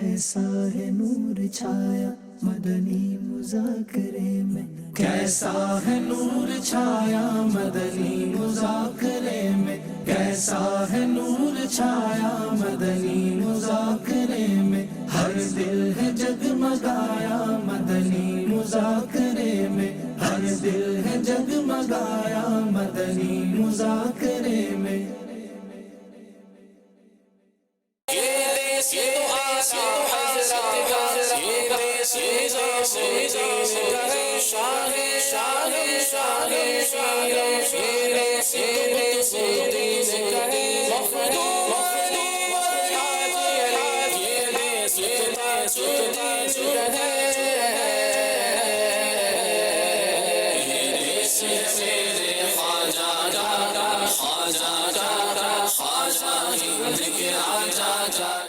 کیسا ہے نور چھایا مدنی مذاکرے میں، کیسا ہے نور چھایا مدنی مذاکرے میں، کیسا ہے نور چھایا مدنی مذاکرے میں، ہر دل ہے جگمگایا مدنی مذاکرے میں، ہر دل ہے جگمگایا مدنی مذاکرے میں۔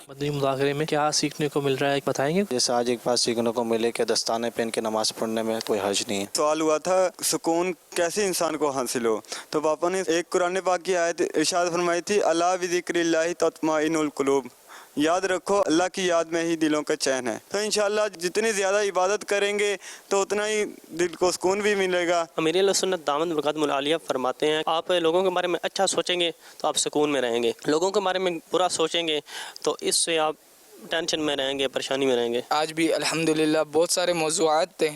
مدنی مذاکرے میں کیا سیکھنے کو مل رہا ہے بتائیں گے؟ جیسے آج ایک بات سیکھنے کو ملے کہ دستانے پہن کے نماز پڑھنے میں کوئی حرج نہیں ہے۔ سوال ہوا تھا سکون کیسے انسان کو حاصل ہو، تو پاپا نے ایک قرآن پاک کی آیت ارشاد فرمائی تھی، الا بذکر اللہ تطمئن القلوب، یاد رکھو اللہ کی یاد میں ہی دلوں کا چین ہے۔ تو انشاءاللہ جتنی زیادہ عبادت کریں گے تو اتنا ہی دل کو سکون بھی ملے گا۔ امیر علیہ سنت دامت برکاتہ العالیہ فرماتے ہیں آپ لوگوں کے بارے میں اچھا سوچیں گے تو آپ سکون میں رہیں گے، لوگوں کے بارے میں برا سوچیں گے تو اس سے آپ ٹینشن میں رہیں گے، پریشانی میں رہیں گے۔ آج بھی الحمدللہ بہت سارے موضوعات تھے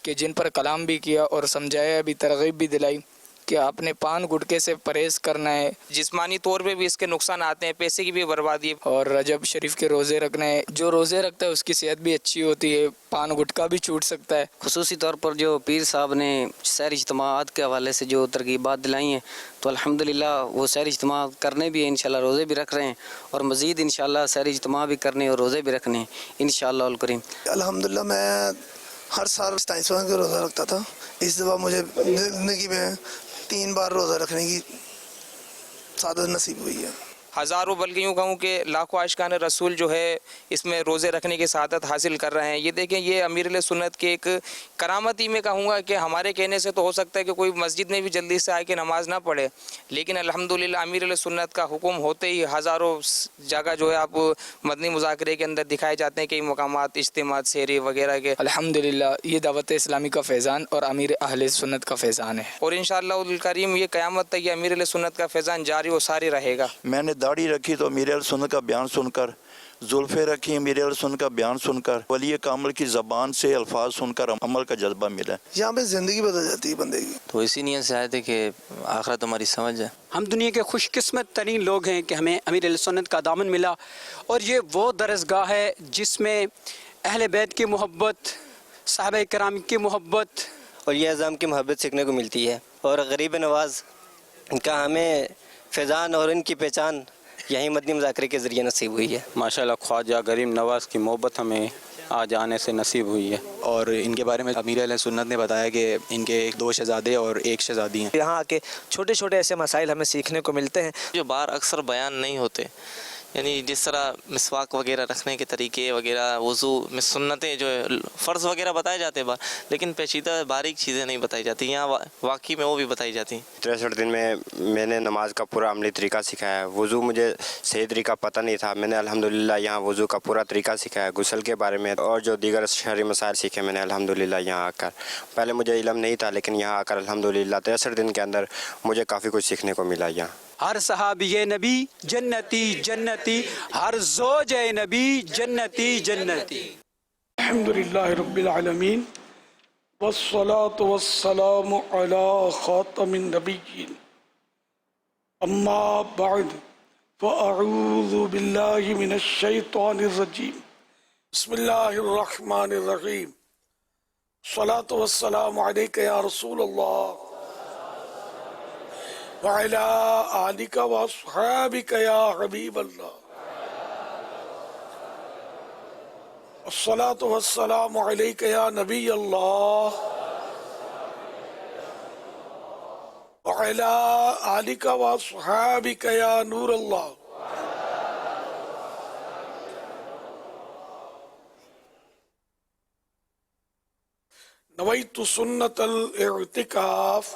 کہ جن پر کلام بھی کیا اور سمجھایا بھی، ترغیب بھی دلائی کہ آپ نے پان گٹکے سے پرہیز کرنا ہے، جسمانی طور پہ بھی اس کے نقصان آتے ہیں، پیسے کی بھی بربادی ہے، اور رجب شریف کے روزے رکھنا ہے۔ جو روزے رکھتا ہے اس کی صحت بھی اچھی ہوتی ہے، پان گٹکا بھی چھوٹ سکتا ہے۔ خصوصی طور پر جو پیر صاحب نے سیر اجتماعات کے حوالے سے جو ترغیبات دلائی ہیں تو الحمدللہ وہ سیر اجتماع کرنے بھی ہیں، انشاءاللہ روزے بھی رکھ رہے ہیں، اور مزید انشاءاللہ سیر اجتماع بھی کرنے اور روزے بھی رکھنے ہیں انشاءاللہ الکریم۔ الحمدللہ میں ہر سال 27 کا روزہ رکھتا تھا، اس دفعہ مجھے زندگی میں 3 بار روزہ رکھنے کی سعادت نصیب ہوئی ہے۔ ہزاروں بلکہ یوں کہوں کہ لاکھوں عاشقان رسول جو ہے اس میں روزے رکھنے کی سعادت حاصل کر رہے ہیں۔ یہ دیکھیں یہ امیر علیہ سنت کے ایک کرامت ہی میں کہوں گا کہ ہمارے کہنے سے تو ہو سکتا ہے کہ کوئی مسجد میں بھی جلدی سے آئے کہ نماز نہ پڑھے، لیکن الحمدللہ امیر علیہ سنت کا حکم ہوتے ہی ہزاروں جگہ جو ہے آپ مدنی مذاکرے کے اندر دکھائے جاتے ہیں، کئی مقامات اجتماعات سیری وغیرہ کے۔ الحمدللہ یہ دعوت اسلامی کا فیضان اور امیر اہل سنت کا فیضان ہے، اور انشاءاللہ الکریم یہ قیامت تک یہ امیر علیہ سنت کا فیضان جاری و ساری رہے گا۔ میں نے داڑھی رکھی تو امیر علیہ سنت کا بیان سن کر، زلفیں رکھی امیر علیہ سنت کا بیان سن کر، ولی کامل کی زبان سے الفاظ سن کر عمل کا جذبہ ملا۔ یہاں پہ زندگی بدل جاتی ہے بندے کی۔ تو اسی نیت سے آئے تھے کہ آخرت ہماری سمجھ جائے۔ ہم دنیا کے خوش قسمت ترین لوگ ہیں کہ ہمیں امیر علیہ سنت کا دامن ملا، اور یہ وہ درسگاہ ہے جس میں اہل بیت کی محبت، صحابہ کرام کی محبت اور یہ اعظام کی محبت سیکھنے کو ملتی ہے، اور غریب نواز کا ہمیں فیضان اور ان کی پہچان یہی مدنی مذاکرے کے ذریعے نصیب ہوئی ہے۔ ماشاءاللہ خواجہ غریب نواز کی محبت ہمیں آج آنے سے نصیب ہوئی ہے، اور ان کے بارے میں امیر علیہ سنت نے بتایا کہ ان کے 2 شہزادے اور 1 شہزادی ہیں۔ یہاں آ کے چھوٹے چھوٹے ایسے مسائل ہمیں سیکھنے کو ملتے ہیں جو بار اکثر بیان نہیں ہوتے، یعنی جس طرح مسواک وغیرہ رکھنے کے طریقے وغیرہ، وضو میں سنتیں جو فرض وغیرہ بتائے جاتے ہیں لیکن پیچیدہ باریک چیزیں نہیں بتائی جاتی، یہاں واقعی میں وہ بھی بتائی جاتی ہیں۔ 63 دن میں نے نماز کا پورا عملی طریقہ سکھایا ہے۔ وضو مجھے صحیح طریقہ پتہ نہیں تھا، میں نے الحمدللہ یہاں وضو کا پورا طریقہ سکھایا، غسل کے بارے میں اور جو دیگر شرعی مسائل سیکھے میں نے الحمدللہ یہاں آ کر۔ پہلے مجھے علم نہیں تھا، لیکن یہاں آ کر الحمدللہ 63 دن کے اندر مجھے کافی کچھ سیکھنے کو ملا یہاں۔ ہر صحابی نبی جنتی جنتی، ہر زوج نبی جنتی جنتی۔ الحمدللہ رب العالمین والصلاة والسلام علی خاتم النبیین، اما بعد فاعوذ باللہ من الشیطان الرجیم، بسم اللہ الرحمن الرحیم، الصلاة والسلام علیک یا رسول اللہ وعلى آلك وأصحابك يا حبيب الله، الصلاة والسلام عليك يا نبي الله وعلى آلك وأصحابك يا نور الله۔ نويت سنة الاعتكاف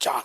4।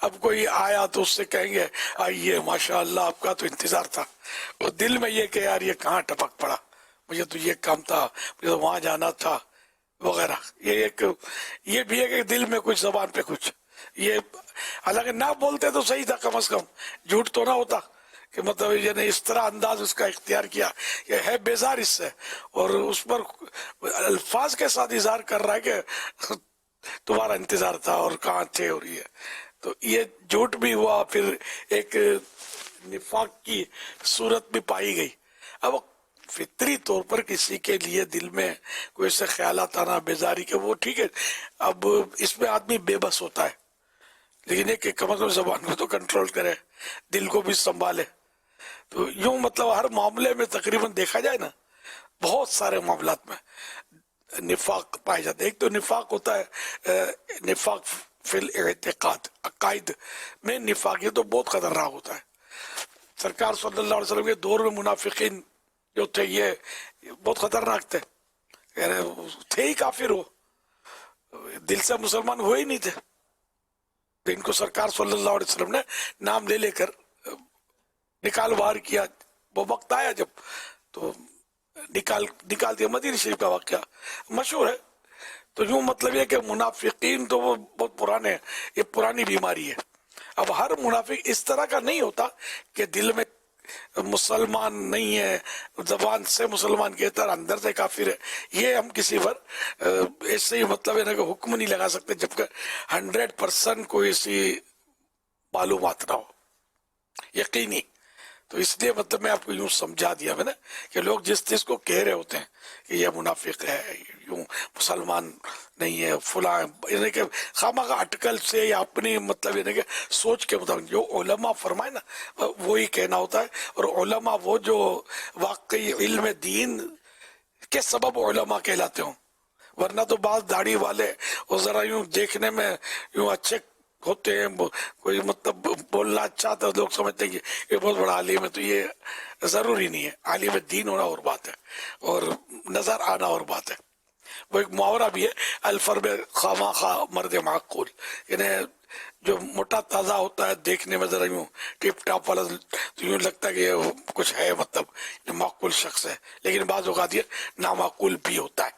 اب کوئی آیا تو اس سے کہیں گے آئیے ماشاء اللہ آپ کا تو انتظار تھا، اور دل میں یہ کہ یار یہ کہاں ٹپک پڑا، مجھے تو یہ کام تھا، مجھے تو وہاں جانا تھا وغیرہ. یہ بھی ہے کہ دل میں کچھ، زبان پہ کچھ. یہ حالانکہ نہ بولتے تو صحیح تھا، کم از کم جھوٹ تو نہ ہوتا کہ مطلب یہ اس طرح انداز اس کا اختیار کیا، یہ ہے بیزار اس سے، اور اس پر الفاظ کے ساتھ اظہار کر رہا ہے کہ تمہارا انتظار تھا اور کہاں تھے، اور یہ تو یہ جھوٹ بھی ہوا، پھر ایک نفاق کی صورت بھی پائی گئی. اب فطری طور پر کسی کے لیے دل میں کوئی ایسے خیالات آنا بیزاری کے، وہ ٹھیک ہے، اب اس میں آدمی بے بس ہوتا ہے، لیکن ایک کم از کم زبان کو تو کنٹرول کرے، دل کو بھی سنبھالے. تو یوں مطلب ہر معاملے میں تقریباً دیکھا جائے نا، بہت سارے معاملات میں نفاق پائے جاتے ہیں. ایک تو نفاق ہوتا ہے نفاق فی الاعتقاد، عقائد میں نفاق، یہ تو بہت خطرناک ہوتا ہے. سرکار صلی اللہ علیہ وسلم کے دور میں منافقین جو تھے یہ بہت خطرناک تھے، تھے ہی کافر، ہو دل سے مسلمان ہوئے ہی نہیں تھے. ان کو سرکار صلی اللہ علیہ وسلم نے نام لے کر نکال باہر کیا. وہ وقت آیا جب تو نکال دیا. مدینہ شریف کا واقعہ مشہور ہے. تو یوں مطلب یہ کہ منافقین تو وہ بہت پرانے ہیں، یہ پرانی بیماری ہے. اب ہر منافق اس طرح کا نہیں ہوتا کہ دل میں مسلمان نہیں ہے، زبان سے مسلمان کہتا ہے، اندر سے کافر ہے. یہ ہم کسی پر ایسے ہی مطلب ہے نا کہ حکم نہیں لگا سکتے جبکہ 100% کوئی ایسی معلومات نہ ہو یقینی. تو اس لیے مطلب میں آپ کو یوں سمجھا دیا میں نے کہ لوگ جس چیز کو کہہ رہے ہوتے ہیں کہ یہ منافق ہے، یوں مسلمان نہیں ہے، فلاں، یعنی کہ خواہ اٹکل سے یا اپنی مطلب یعنی کہ سوچ کے مطابق جو علماء فرمائے نا وہی کہنا ہوتا ہے. اور علماء وہ جو واقعی علم دین کے سبب علماء کہلاتے ہوں، ورنہ تو بعض داڑھی والے اور ذرا یوں دیکھنے میں یوں اچھے ہوتے ہیں، کوئی مطلب بولنا اچھا تھا، لوگ سمجھتے ہیں کہ یہ بہت بڑا عالم ہے. تو یہ ضروری نہیں ہے. عالم دین ہونا اور بات ہے، اور نظر آنا اور بات ہے. وہ ایک محاورہ بھی ہے، الفرب خواہ خواہ مرد معقول، یعنی جو موٹا تازہ ہوتا ہے دیکھنے میں ذرا یوں ٹپ ٹاپ والا تو یوں لگتا ہے کہ یہ کچھ ہے، مطلب یہ معقول شخص ہے، لیکن بعض اوقات یہ نامعقول بھی ہوتا ہے.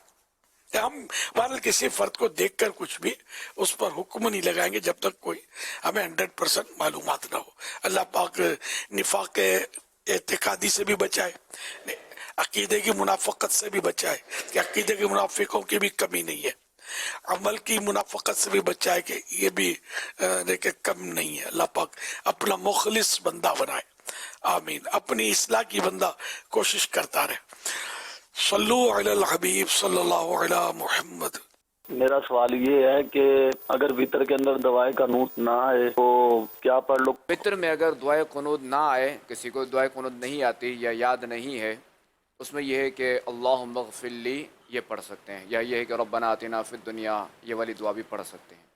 ہم بہرحال کسی فرد کو دیکھ کر کچھ بھی اس پر حکم نہیں لگائیں گے جب تک کوئی ہمیں 100% معلومات نہ ہو. اللہ پاک نفاق اعتقادی سے بھی بچائے، عقیدے کی منافقت سے بھی بچائے کہ عقیدے کے منافقوں کی بھی کمی نہیں ہے، عمل کی منافقت سے بھی بچائے کہ یہ بھی کم نہیں ہے. اللہ پاک اپنا مخلص بندہ بنائے، آمین. اپنی اصلاح کی بندہ کوشش کرتا رہے. صلو علی الحبیب صلی اللہ علی محمد. میرا سوال یہ ہے کہ اگر وطر کے اندر دعائے قنوت نہ آئے تو کیا پڑھ لو؟ وطر میں اگر دعائے قنوت نہ آئے، کسی کو دعائے قنوت نہیں آتی یا یاد نہیں ہے، اس میں یہ ہے کہ اللہم اغفر لی یہ پڑھ سکتے ہیں، یا یہ ہے کہ ربنا آتنا فی الدنیا یہ والی دعا بھی پڑھ سکتے ہیں،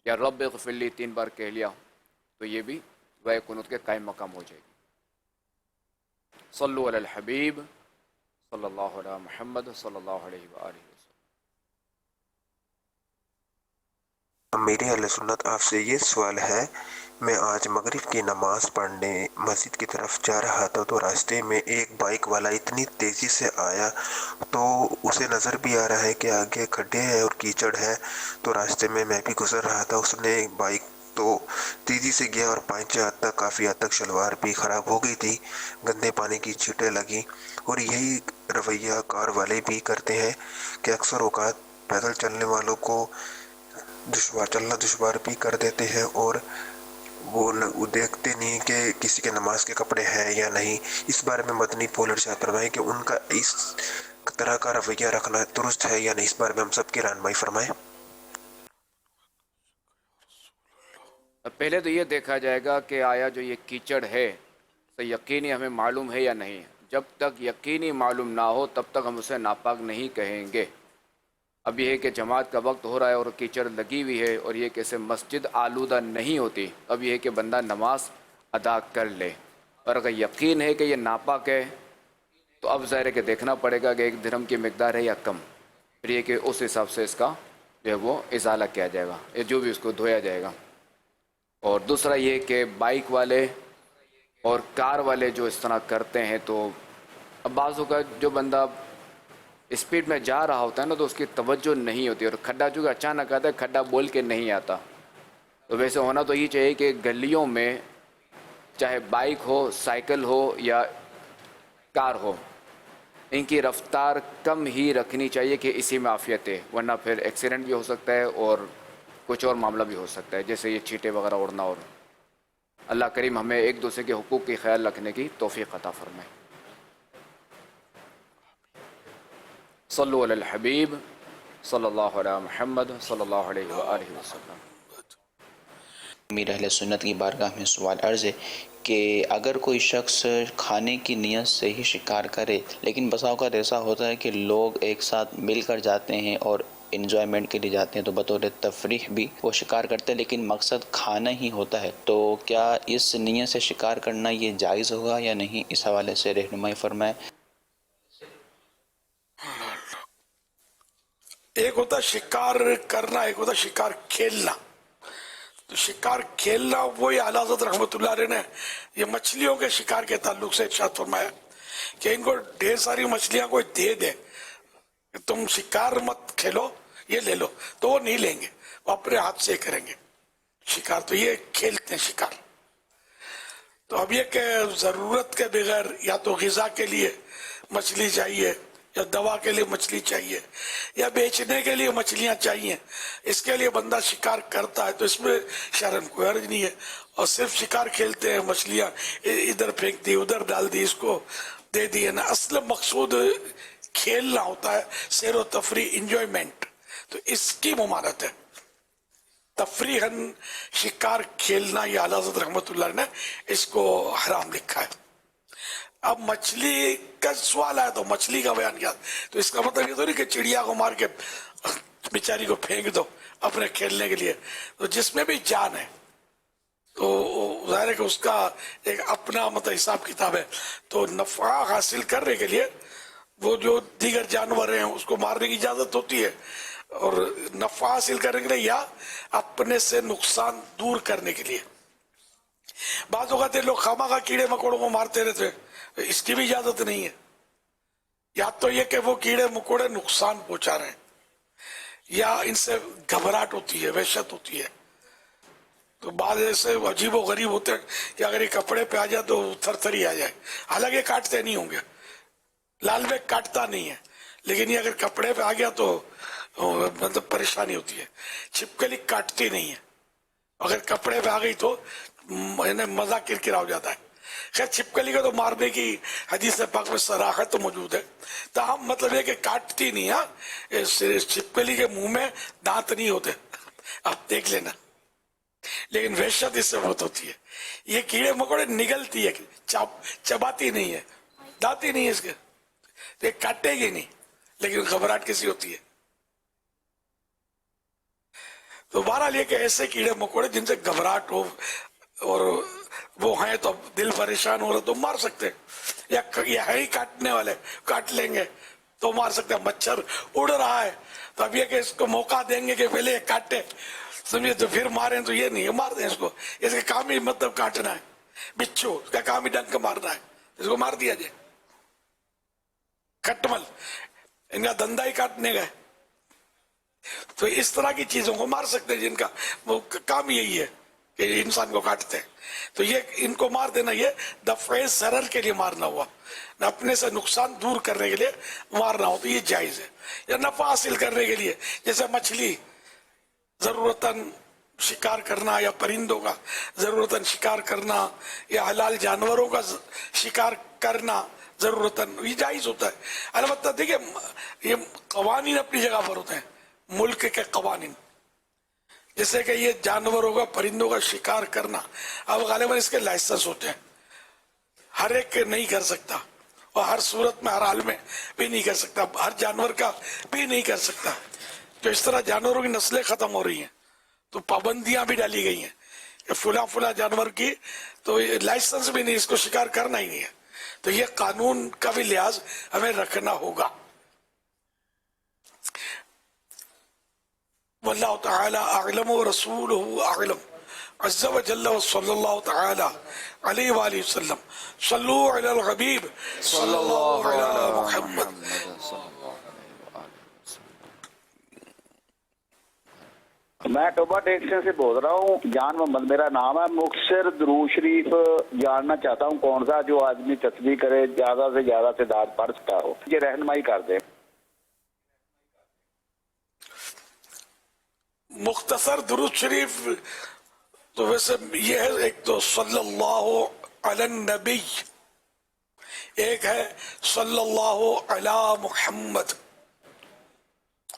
یا رب اغفر لی 3 بار کہہ لیا تو یہ بھی دعائے قنوت کے قائم مقام ہو جائے گی. صلو علی الحبیب صلی اللہ علیہ محمد صلی اللہ علیہ وآلہ وسلم. میرے اہل سنت آپ سے یہ سوال ہے، میں آج مغرب کی نماز پڑھنے مسجد کی طرف جا رہا تھا تو راستے میں ایک بائک والا اتنی تیزی سے آیا تو اسے نظر بھی آ رہا ہے کہ آگے کھڈے ہیں اور کیچڑ ہے، تو راستے میں بھی گزر رہا تھا. اس نے بائک تو تیزی سے گیا اور پانچ حد تک کافی حد تک شلوار بھی خراب ہو گئی تھی، گندے پانی کی چھینٹیں لگی. اور یہی رویہ کار والے بھی کرتے ہیں کہ اکثر اوقات پیدل چلنے والوں کو چلنا دشوار بھی کر دیتے ہیں، اور وہ دیکھتے نہیں کہ کسی کے نماز کے کپڑے ہیں یا نہیں. اس بارے میں مدنی پھول ارشاد فرمائیں کہ ان کا اس طرح کا رویہ رکھنا درست ہے یا نہیں، اس بارے میں ہم سب کی رہنمائی فرمائیں. پہلے تو یہ دیکھا جائے گا کہ آیا جو یہ کیچڑ ہے تو یقینی ہمیں معلوم ہے یا نہیں. جب تک یقینی معلوم نہ ہو تب تک ہم اسے ناپاک نہیں کہیں گے. اب یہ ہے کہ جماعت کا وقت ہو رہا ہے اور کیچڑ لگی ہوئی ہے اور یہ کیسے مسجد آلودہ نہیں ہوتی، اب یہ ہے کہ بندہ نماز ادا کر لے. اور اگر یقین ہے کہ یہ ناپاک ہے تو اب ظاہر ہے کہ دیکھنا پڑے گا کہ 1 درہم کی مقدار ہے یا کم، پھر یہ کہ اس حساب سے اس کا جو ہے وہ ازالہ کیا جائے گا، یا جو بھی اس کو دھویا جائے گا. اور دوسرا یہ کہ بائک والے اور کار والے جو اس طرح کرتے ہیں تو اب بعض اوقات جو بندہ اسپیڈ میں جا رہا ہوتا ہے نا تو اس کی توجہ نہیں ہوتی، اور کھڈا چونکہ اچانک آتا ہے، کھڈا بول کے نہیں آتا. تو ویسے ہونا تو یہ چاہیے کہ گلیوں میں چاہے بائک ہو، سائیکل ہو یا کار ہو، ان کی رفتار کم ہی رکھنی چاہیے کہ اسی میں عافیت ہے، ورنہ پھر ایکسیڈنٹ بھی ہو سکتا ہے اور کچھ اور معاملہ بھی ہو سکتا ہے، جیسے یہ چیٹے وغیرہ اڑنا. اور اللہ کریم ہمیں ایک دوسرے کے حقوق کی خیال رکھنے کی توفیق عطا فرمائے. صلو علی الحبیب صلی اللہ علیہ محمد صلی اللہ علیہ وآلہ وسلم. امیر اہل سنت کی بارگاہ میں سوال عرض ہے کہ اگر کوئی شخص کھانے کی نیت سے ہی شکار کرے، لیکن بسا اوقات ایسا ہوتا ہے کہ لوگ ایک ساتھ مل کر جاتے ہیں اور انجوائمنٹ کے لیے جاتے ہیں تو بطور تفریح بھی وہ شکار کرتے ہیں، لیکن مقصد کھانا ہی ہوتا ہے، تو کیا اس نیت سے شکار کرنا یہ جائز ہوگا یا نہیں؟ اس حوالے سے رہنمائی فرمائیں. ایک ہوتا شکار کرنا، ایک ہوتا شکار کھیلنا. تو شکار کھیلنا وہی اعلیٰ حضرت رحمۃ اللہ علیہ نے یہ مچھلیوں کے شکار کے تعلق سے ارشاد فرمایا کہ ان کو ڈھیر ساری مچھلیاں کوئی دے دے، تم شکار مت کھیلو، یہ لے لو، تو وہ نہیں لیں گے، وہ اپنے ہاتھ سے کریں گے شکار. تو یہ کھیلتے ہیں شکار. تو اب یہ کہ ضرورت کے بغیر یا تو غذا کے لیے مچھلی چاہیے یا دوا کے لیے مچھلی چاہیے یا بیچنے کے لیے مچھلیاں چاہیے، اس کے لیے بندہ شکار کرتا ہے تو اس میں شرم کوئی حرج نہیں ہے. اور صرف شکار کھیلتے ہیں، مچھلیاں ادھر پھینک دی ادھر ڈال دی، اس کو دے دی نا. اصل مقصود کھیلنا ہوتا ہے، سیر و تفریح، انجوائمنٹ. تو اس کی ممانعت ہے تفریحاً شکار کھیلنا، یہ اعلیٰ حضرت رحمۃ اللہ نے اس کو حرام لکھا ہے. اب مچھلی کا سوال آیا تو مچھلی کا بیان کیا، تو اس کا مطلب یہ تو نہیں کہ چڑیا کو مار کے بیچاری کو پھینک دو اپنے کھیلنے کے لیے. تو جس میں بھی جان ہے تو ظاہر ہے کہ اس کا ایک اپنا مطلب حساب کتاب ہے. تو نفع حاصل کرنے کے لیے وہ جو دیگر جانور ہیں اس کو مارنے کی اجازت ہوتی ہے، اور نفع حاصل کرنے کے لیے یا اپنے سے نقصان دور کرنے کے لیے. بعض اوقات لوگ خواہ کیڑے مکوڑوں کو مارتے رہتے ہیں، اس کی بھی اجازت نہیں ہے. یا تو یہ کہ وہ کیڑے مکوڑے نقصان پہنچا رہے ہیں یا ان سے گھبراہٹ ہوتی ہے، وحشت ہوتی ہے. تو بعض ایسے عجیب و غریب ہوتے ہیں کہ اگر یہ کپڑے پہ آ جائے تو تھر تھری آ جائے. حالانکہ کاٹتے نہیں ہوں گے، لال بیگ کاٹتا نہیں ہے، لیکن یہ اگر کپڑے پہ آ گیا تو مطلب پریشانی ہوتی ہے. چھپکلی کاٹتی نہیں ہے، اگر کپڑے پہ آ گئی تو مزہ کرکرا ہو جاتا ہے. خیر چھپکلی کا تو مارنے کی حدیث پاک میں صراحت تو موجود ہے، تاہم مطلب یہ کہ کاٹتی نہیں. ہاں چھپکلی کے منہ میں دانت نہیں ہوتے، آپ دیکھ لینا، لیکن وحشت اس سے بہت ہوتی ہے. یہ کیڑے مکوڑے نگلتی ہے، چباتی نہیں ہے، دانت ہی نہیں ہے اس کے، یہ کاٹے گی نہیں، لیکن گھبراہٹ کیسی ہوتی ہے. تو بہرحال یہ کہ ایسے کیڑے مکوڑے جن سے گھبراہٹ ہو اور وہ ہیں تو دل پریشان ہو رہا تو مار سکتے، یا یہ ہے ہی کاٹنے والے، کاٹ لیں گے تو مار سکتے. مچھر اڑ رہا ہے تو اب یہ کہ اس کو موقع دیں گے کہ پہلے یہ کاٹے، سمجھے، تو پھر ماریں تو یہ نہیں، مار دیں اس کو. اس کا کام ہی مطلب کاٹنا ہے. بچھو اس کا کام ہی ڈنک مارنا ہے، اس کو مار دیا جائے. کھٹمل ان کا دھندا ہی کاٹنے کا ہے. تو اس طرح کی چیزوں کو مار سکتے ہیں جن کا وہ کام یہی ہے کہ انسان کو کاٹتے ہیں. تو یہ ان کو مار دینا یہ دفع ضرر کے لیے مارنا ہوا، نہ اپنے سے نقصان دور کرنے کے لیے مارنا ہو تو یہ جائز ہے. یا نفع حاصل کرنے کے لیے جیسے مچھلی ضرورتاً شکار کرنا، یا پرندوں کا ضرورتاً شکار کرنا، یا حلال جانوروں کا شکار کرنا ضرورتاً، یہ جائز ہوتا ہے. البتہ دیکھیں یہ قوانین اپنی جگہ پر ہوتے ہیں، ملک کے قوانین، جیسے کہ یہ جانوروں کا پرندوں کا شکار کرنا اب غالباً اس کے لائسنس ہوتے ہیں، ہر ایک نہیں کر سکتا اور ہر صورت میں ہر حال میں بھی نہیں کر سکتا، ہر جانور کا بھی نہیں کر سکتا. تو اس طرح جانوروں کی نسلیں ختم ہو رہی ہیں تو پابندیاں بھی ڈالی گئی ہیں کہ فلاں جانور کی تو لائسنس بھی نہیں، اس کو شکار کرنا ہی نہیں ہے. تو یہ قانون کا بھی لحاظ ہمیں رکھنا ہوگا. واللہ تعالی اعلم و رسولہ اعلم. عز و جل و صلی اللہ تعالی علیہ وآلہ وسلم. صلو علی الحبیب صلی اللہ علی محمد. میں ٹوبا ٹیکسن سے بول رہا ہوں. جان محمد میرا نام ہے. مختصر درود شریف جاننا چاہتا ہوں کون سا جو آدمی تسبیح کرے زیادہ سے زیادہ تعداد پڑھ سکتا ہو. یہ رہنمائی کر دیں. مختصر درود شریف تو ویسے یہ ہے، ایک تو صلی اللہ علی النبی، ایک ہے صلی اللہ علی محمد.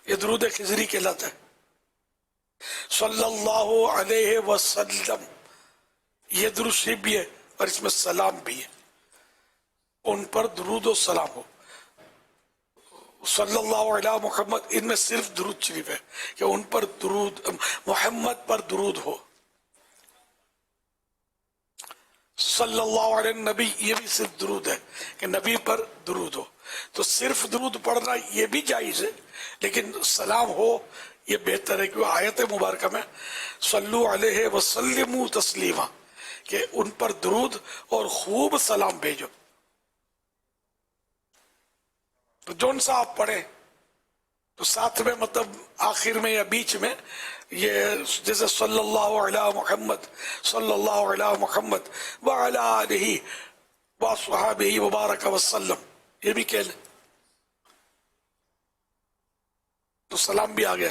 یہ درود خضری کہلاتا ہے. صلی اللہ علیہ وسلم یہ درود شریف بھی ہے اور اس میں سلام بھی ہے. ان پر درود و سلام ہو. صلی اللہ علیہ محمد ان میں صرف درود شریف ہے کہ ان پر درود، محمد پر درود ہو. صلی اللہ علیہ نبی یہ بھی صرف درود ہے کہ نبی پر درود ہو. تو صرف درود پڑھنا یہ بھی جائز ہے، لیکن سلام ہو یہ بہتر ہے. کیونکہ آیت مبارکہ میں صلو علیہ وسلموا تسلیما کہ ان پر درود اور خوب سلام بھیجو. تو جون سا آپ پڑھیں تو ساتھ میں مطلب آخر میں یا بیچ میں یہ جیسے صلی اللہ علی محمد صلی اللہ علی محمد وعلی آلہ وصحبہ وبارک وسلم یہ بھی کہہ لیں تو سلام بھی آ گیا.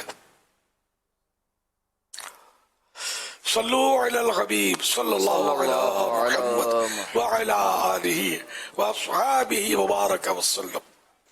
صلو علی الحبیب صلی اللہ علی محمد وعلی آلہ وصحبہ وبارک وسلم.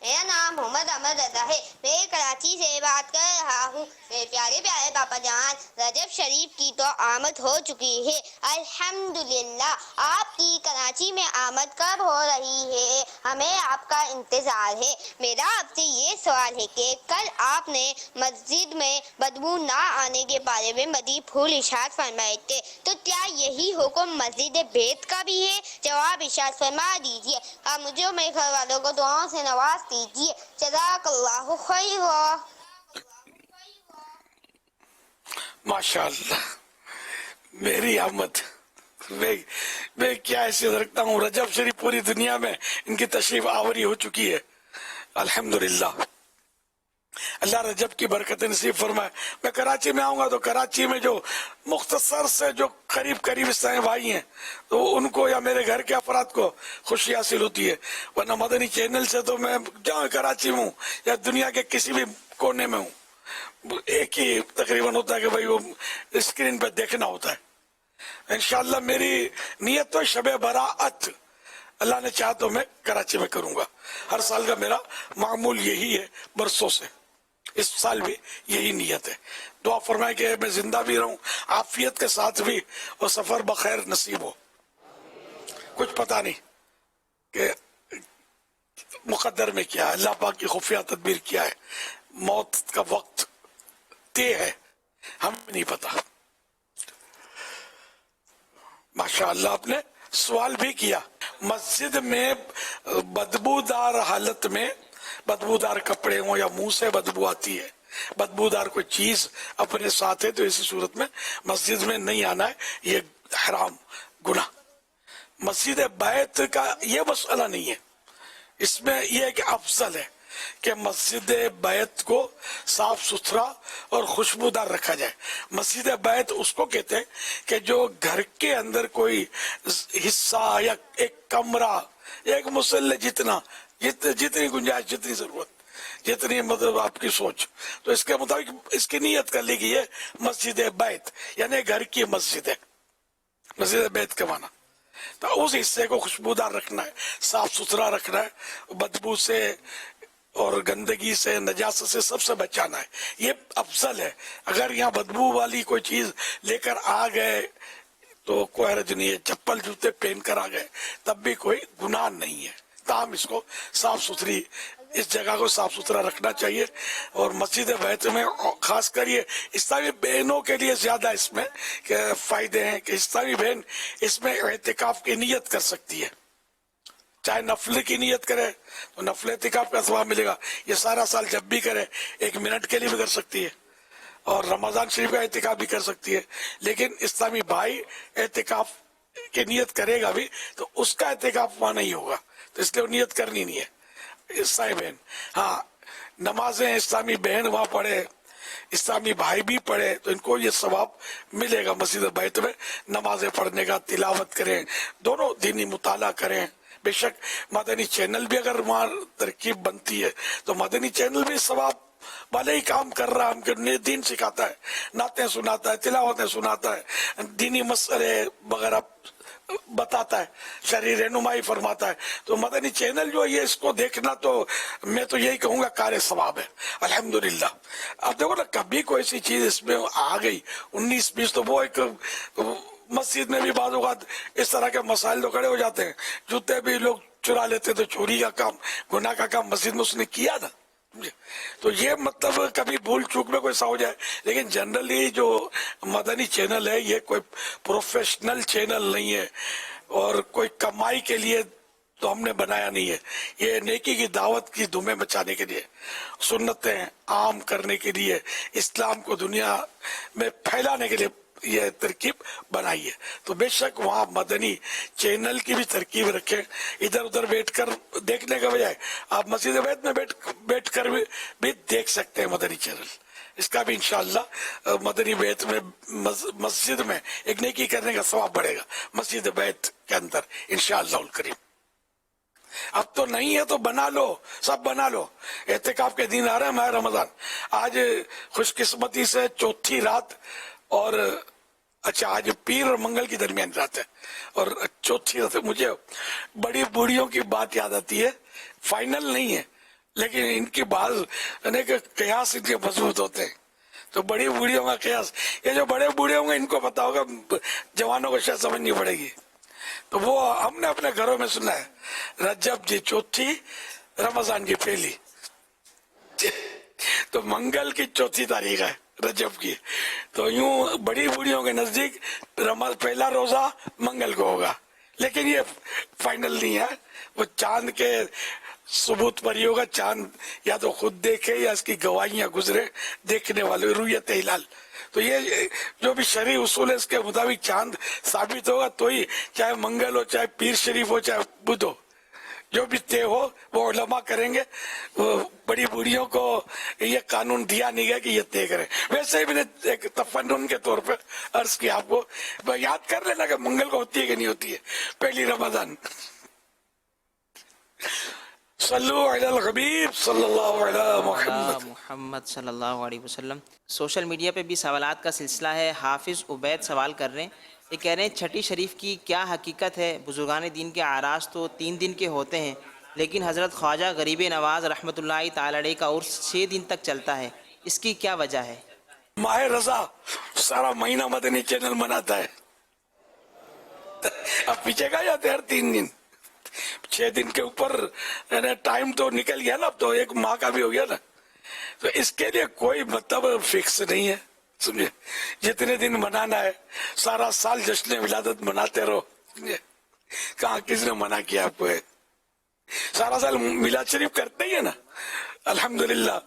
میرا نام محمد احمد رضا ہے. میں کراچی سے بات کر رہا ہوں. میرے پیارے پیارے پاپا جان، رجب شریف کی تو آمد ہو چکی ہے الحمدللہ. آپ کی کراچی میں آمد کب ہو رہی ہے؟ ہمیں آپ کا انتظار ہے. میرا آپ سے یہ سوال ہے کہ کل آپ نے مسجد میں بدبو نہ آنے کے بارے میں مدیح پھول ارشاد فرمائے تھے، تو کیا یہی حکم مسجد بیت کا بھی ہے؟ جواب ارشاد فرما دیجیے. آپ مجھے اور میرے گھر والوں کو دعاؤں سے نواز دیجیے. جزاک اللہ خیر. ماشاءاللہ میری آمد میں کیا حیثیت رکھتا ہوں. رجب شریف پوری دنیا میں ان کی تشریف آوری ہو چکی ہے الحمدللہ. اللہ رجب کی برکت نصیب فرمائے. میں کراچی میں آؤں گا تو کراچی میں جو مختصر سے جو قریب اسلامی بھائی ہیں تو ان کو یا میرے گھر کے افراد کو خوشی حاصل ہوتی ہے. ورنہ مدنی چینل سے تو میں جہاں کراچی میں ہوں یا دنیا کے کسی بھی کونے میں ہوں ایک ہی تقریباً ہوتا ہے کہ بھائی وہ اسکرین پہ دیکھنا ہوتا ہے. انشاءاللہ میری نیت تو شب براعت اللہ نے چاہا تو میں کراچی میں کروں گا. ہر سال کا میرا معمول یہی ہے برسوں سے. اس سال بھی یہی نیت ہے. دعا فرمائے کہ میں زندہ بھی رہوں عافیت کے ساتھ بھی اور سفر بخیر نصیب ہو. کچھ پتہ نہیں کہ مقدر میں کیا ہے، اللہ پاک کی خفیہ تدبیر کیا ہے. موت کا وقت طے ہے، ہمیں نہیں پتا. ماشاءاللہ آپ نے سوال بھی کیا. مسجد میں بدبودار حالت میں بدبودار کپڑے ہوں یا منہ سے بدبو آتی ہے، بدبودار کوئی چیز اپنے ساتھ ہے تو اسی صورت میں مسجد میں نہیں آنا ہے. یہ حرام گناہ. مسجد بیت کا یہ مسئلہ نہیں ہے. اس میں یہ ہے کہ افضل ہے کہ مسجد بیت کو صاف ستھرا اور خوشبودار رکھا جائے. مسجد بیت اس کو کہتے ہیں کہ جو گھر کے اندر کوئی حصہ یا ایک کمرہ، ایک مسلح جتنی گنجائش، جتنی ضرورت، جتنی مطلب آپ کی سوچ، تو اس کے مطابق اس کی نیت کر لی گئی ہے مسجد بیت، یعنی گھر کی مسجد ہے. مسجد بیت کا معنی تو اس حصے کو خوشبودار رکھنا ہے، صاف ستھرا رکھنا ہے، بدبو سے اور گندگی سے، نجاست سے سب سے بچانا ہے. یہ افضل ہے. اگر یہاں بدبو والی کوئی چیز لے کر آ گئے تو کوئی حرج نہیں ہے، چپل جوتے پہن کر آ گئے تب بھی کوئی گناہ نہیں ہے. تاہم اس کو صاف ستھری، اس جگہ کو صاف ستھرا رکھنا چاہیے. اور مسجد بیت میں خاص کر یہ اسلامی بہنوں کے لیے زیادہ اس میں فائدے ہیں کہ اسلامی بہن اس میں اعتکاف کی نیت کر سکتی ہے. چاہے نفل کی نیت کرے تو نفل اعتکاف کا ثواب ملے گا. یہ سارا سال جب بھی کرے 1 منٹ کے لیے بھی کر سکتی ہے اور رمضان شریف کا اعتکاف بھی کر سکتی ہے، لیکن اسلامی بھائی اعتکاف کی نیت کرے گا بھی تو اس کا اعتکاف وہاں نہیں ہوگا، تو اس لیے وہ نیت کرنی نہیں ہے اسلامی بہن. ہاں نمازیں اسلامی بہن وہاں پڑھے، اسلامی بھائی بھی پڑھے تو ان کو یہ ثواب ملے گا. مسجد بیت میں نمازیں پڑھنے کا، تلاوت کریں، دونوں دینی مطالعہ کریں. بے شک مدنی چینل بھی اگر وہاں ترکیب بنتی ہے تو مدنی چینل بھی ثواب والے ہی کام کر رہا ہے. ہم کے دین سکھاتا ہے، نعتیں سناتا ہے، تلاوتیں سناتا ہے، دینی مسئلے وغیرہ بتاتا ہے، شرعی رہنمائی فرماتا ہے. تو مدنی چینل جو ہے یہ اس کو دیکھنا تو میں تو یہی کہوں گا کار ثواب ہے الحمدللہ. اب دیکھو نا کبھی کوئی سی چیز اس میں آ گئی 19-20 تو وہ ایک مسجد میں بھی بعض اوقات اس طرح کے مسائل تو کھڑے ہو جاتے ہیں. جوتے بھی لوگ چرا لیتے تو چوری کا کام، گناہ کا کام مسجد میں اس نے کیا نا. تو یہ مطلب کبھی بھول چوک میں کوئی سا ہو جائے، لیکن جنرلی جو مدنی چینل ہے یہ کوئی پروفیشنل چینل نہیں ہے اور کوئی کمائی کے لیے تو ہم نے بنایا نہیں ہے. یہ نیکی کی دعوت کی دھومیں مچانے کے لیے، سنتیں عام کرنے کے لیے، اسلام کو دنیا میں پھیلانے کے لیے یہ ترکیب بنائی ہے. تو بے شک وہاں مدنی چینل کی بھی ترکیب رکھیں. ادھر ادھر بیٹھ کر دیکھنے کا بجائے آپ مسجد بیت میں بیٹھ کر بھی دیکھ سکتے ہیں مدنی چینل. اس کا بھی انشاءاللہ مدنی بیت میں مسجد میں ایک نیکی کرنے کا ثواب بڑھے گا مسجد بیت کے اندر انشاءاللہ الکریم. اب تو نہیں ہے تو بنا لو، سب بنا لو. اعتکاف کے دن آ رہے ہیں ماہ رمضان. آج خوش قسمتی سے چوتھی رات اور اچھا آج پیر اور منگل کی درمیان رات ہے اور چوتھی رات. مجھے بڑی بوڑھیوں کی بات یاد آتی ہے، فائنل نہیں ہے لیکن ان کی بعض قیاس ان کے مضبوط ہوتے ہیں. تو بڑی بوڑھیوں کا قیاس، یہ جو بڑے بوڑھے ہوں گے ان کو پتا ہوگا، جوانوں کو شاید سمجھ نہیں پڑے گی. تو وہ ہم نے اپنے گھروں میں سنا ہے، رجب جی چوتھی، رمضان کی پہلی. تو منگل کی چوتھی تاریخ ہے رجب کی. تو یوں بڑی بوڑھیوں کے نزدیک پہلا روزہ منگل کو ہوگا، لیکن یہ فائنل نہیں ہے. وہ چاند کے ثبوت پر ہی ہوگا. چاند یا تو خود دیکھے یا اس کی گواہیاں گزرے دیکھنے والے، رویت ہلال. تو یہ جو بھی شرعی اصول ہے اس کے مطابق چاند ثابت ہوگا تو ہی، چاہے منگل ہو، چاہے پیر شریف ہو، چاہے بدھ ہو، جو بھی طے ہو وہ علماء کریں گے. وہ بڑی بوڑھیوں کو یہ قانون دیا نہیں گیا کہ یہ طے کریں. ویسے ہی میں نے ایک تفنن کے طور پر عرض کیا آپ کو، یاد کر لینا کہ منگل کو ہوتی ہے کہ نہیں ہوتی ہے پہلی رمضان. صلو علی الحبیب صلی اللہ علیہ محمد صلی اللہ علیہ وسلم. سوشل میڈیا پہ بھی سوالات کا سلسلہ ہے. حافظ عبید سوال کر رہے ہیں، یہ کہہ رہے ہیں چھٹی شریف کی کیا حقیقت ہے؟ بزرگان دین کے اعراس تو 3 دن کے ہوتے ہیں، لیکن حضرت خواجہ غریب نواز رحمۃ اللہ تعالی علیہ کا عرس 6 دن تک چلتا ہے، اس کی کیا وجہ ہے؟ ماہ رضا سارا مہینہ مدنی چینل مناتا ہے. اب پیچھے کا جاتے ہر 3 دن، 6 دن کے اوپر ٹائم تو نکل گیا نا، اب تو 1 ماہ کا بھی ہو گیا نا. تو اس کے لیے کوئی مطلب فکس نہیں ہے، سمجھے. جتنے دن منانا ہے سارا سال جشن ولادت مناتے رہو. کہاں کس نے منع کیا آپ کو؟ سارا سال میلاد شریف کرتے ہی ہے نا الحمدللہ.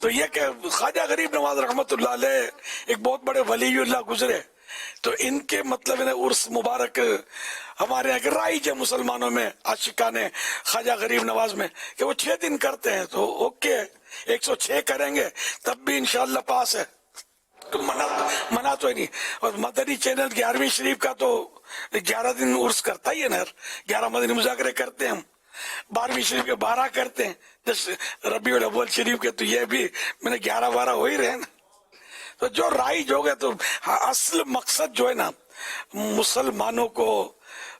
تو یہ کہ خواجہ غریب نواز رحمت اللہ علیہ ایک بہت بڑے ولی اللہ گزرے، تو ان کے مطلب عرس مبارک ہمارے یہاں کے رائج ہے مسلمانوں میں، عاشقان خواجہ غریب نواز میں، کہ وہ 6 دن کرتے ہیں. تو اوکے 106 کریں گے تب بھی انشاءاللہ پاس ہے، منع تو ہی نہیں. اور مدنی چینل 11ویں شریف کا تو 11 دن عرس کرتا ہی ہے نا، 11 مدنی مذاکرے کرتے ہیں ہم. 12ویں شریف کے 12 کرتے ہیں، ربیع الاول شریف کے تو یہ بھی میں نے 11-12 ہو ہی رہے نا. تو جو رائج ہو گئے، تو اصل مقصد جو ہے نا مسلمانوں کو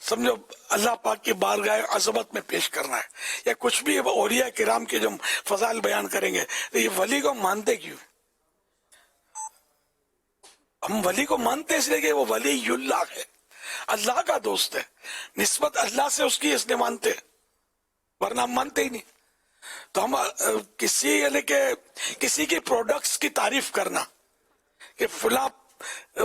سمجھو اللہ پاک کی بارگاہ عظمت میں پیش کرنا ہے. یا کچھ بھی اولیاء کرام کے جو فضائل بیان کریں گے، تو یہ ولی کو مانتے کیوں؟ ہم ولی کو مانتے اس لیے کہ وہ ولی اللہ ہے، اللہ کا دوست ہے، نسبت اللہ سے اس کی اس نے مانتے، ورنہ ہم مانتے ہی نہیں. تو ہم کسی یعنی کہ کسی کی پروڈکٹس کی تعریف کرنا کہ فلاں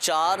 4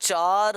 4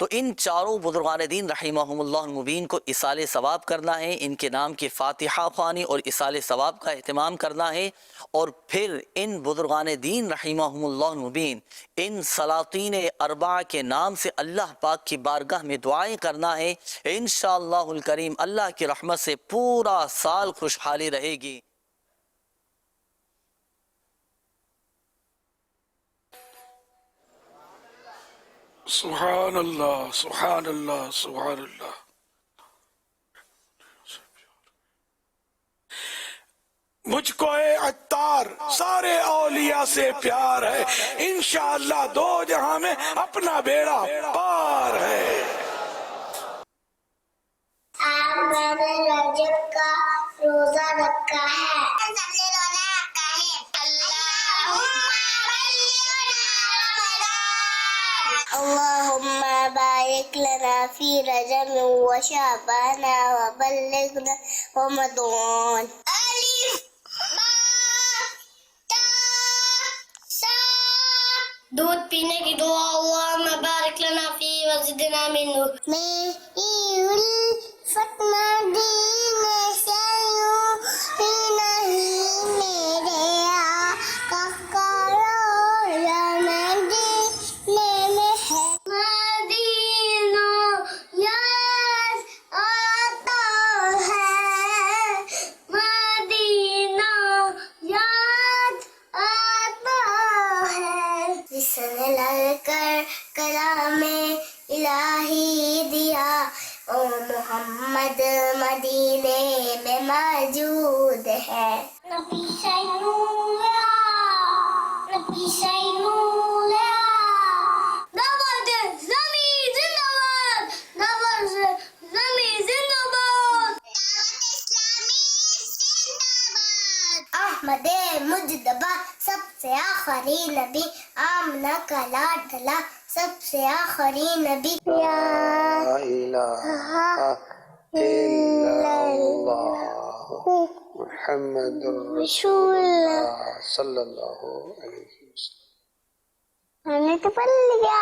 تو ان چاروں بزرگان دین رحمہم اللہ المبین کو اصال ثواب کرنا ہے، ان کے نام کی فاتحہ خوانی اور اصال ثواب کا اہتمام کرنا ہے، اور پھر ان بزرگان دین رحمہم اللہ المبین ان سلاطین اربعہ کے نام سے اللہ پاک کی بارگاہ میں دعائیں کرنا ہے۔ انشاءاللہ الکریم اللہ کی رحمت سے پورا سال خوشحالی رہے گی۔ سبحان اللہ سبحان اللہ سبحان اللہ۔ مجھ کو اے عطار سارے اولیاء سے پیار ہے، انشاءاللہ دو جہاں میں اپنا بیڑا پار ہے۔ آپ نے رجب کا روزہ رکھا ہے، اللہم بارک لنا فی رجب و شعبان و بلغنا رمضان۔ دودھ پینے کی دعا، اللہم بارک لنا فی وزدنا منہ۔ میں فتنہ دین سیوں ہی نہیں میرے آقا کا روزہ مدینے میں ہے۔ مدینہ یاد آتا ہے، مدینہ یاد آتا ہے، جس نے لڑ کر کلام الہی دیا، او محمد مدینے میں موجود ہے۔ نبی سینولہ، نبی سینولہ، نواز زمین زندہ باد، نواز زمین زندہ باد، احمد مجتبیٰ سب سے آخری نبی، آمنہ کا لاڈلا سب سے آخری نبی۔ یا الہ الا اللہ محمد رسول اللہ صلی اللہ علیہ وسلم۔ میں نے تو پڑھ لیا۔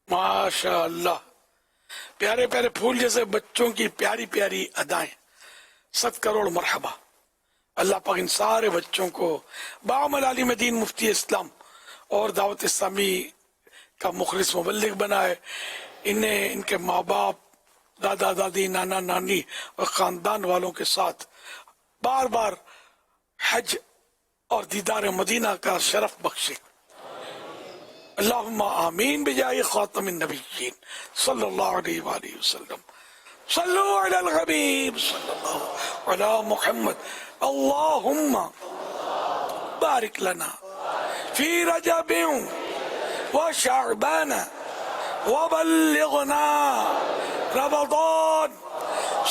ماشاء اللہ، پیارے پیارے پھول جیسے بچوں کی پیاری پیاری ادائیں، 7 کروڑ مرحبا۔ اللہ پاک ان سارے بچوں کو بعمل عالم دین مفتی اسلام اور دعوت اسلامی کا مخلص مبلغ بنائے، انہیں ان کے ماں باپ، دادا دادی، نانا نانی اور خاندان والوں کے ساتھ بار بار حج اور دیدار مدینہ کا شرف بخشے۔ اللہم آمین بجائے خاتم النبیین صلی اللہ علیہ وآلہ وسلم۔ صلو علی الحبیب صلی اللہ علی محمد۔ اللہم بارک لنا فی رجب و شعبان وبلغنا رمضان۔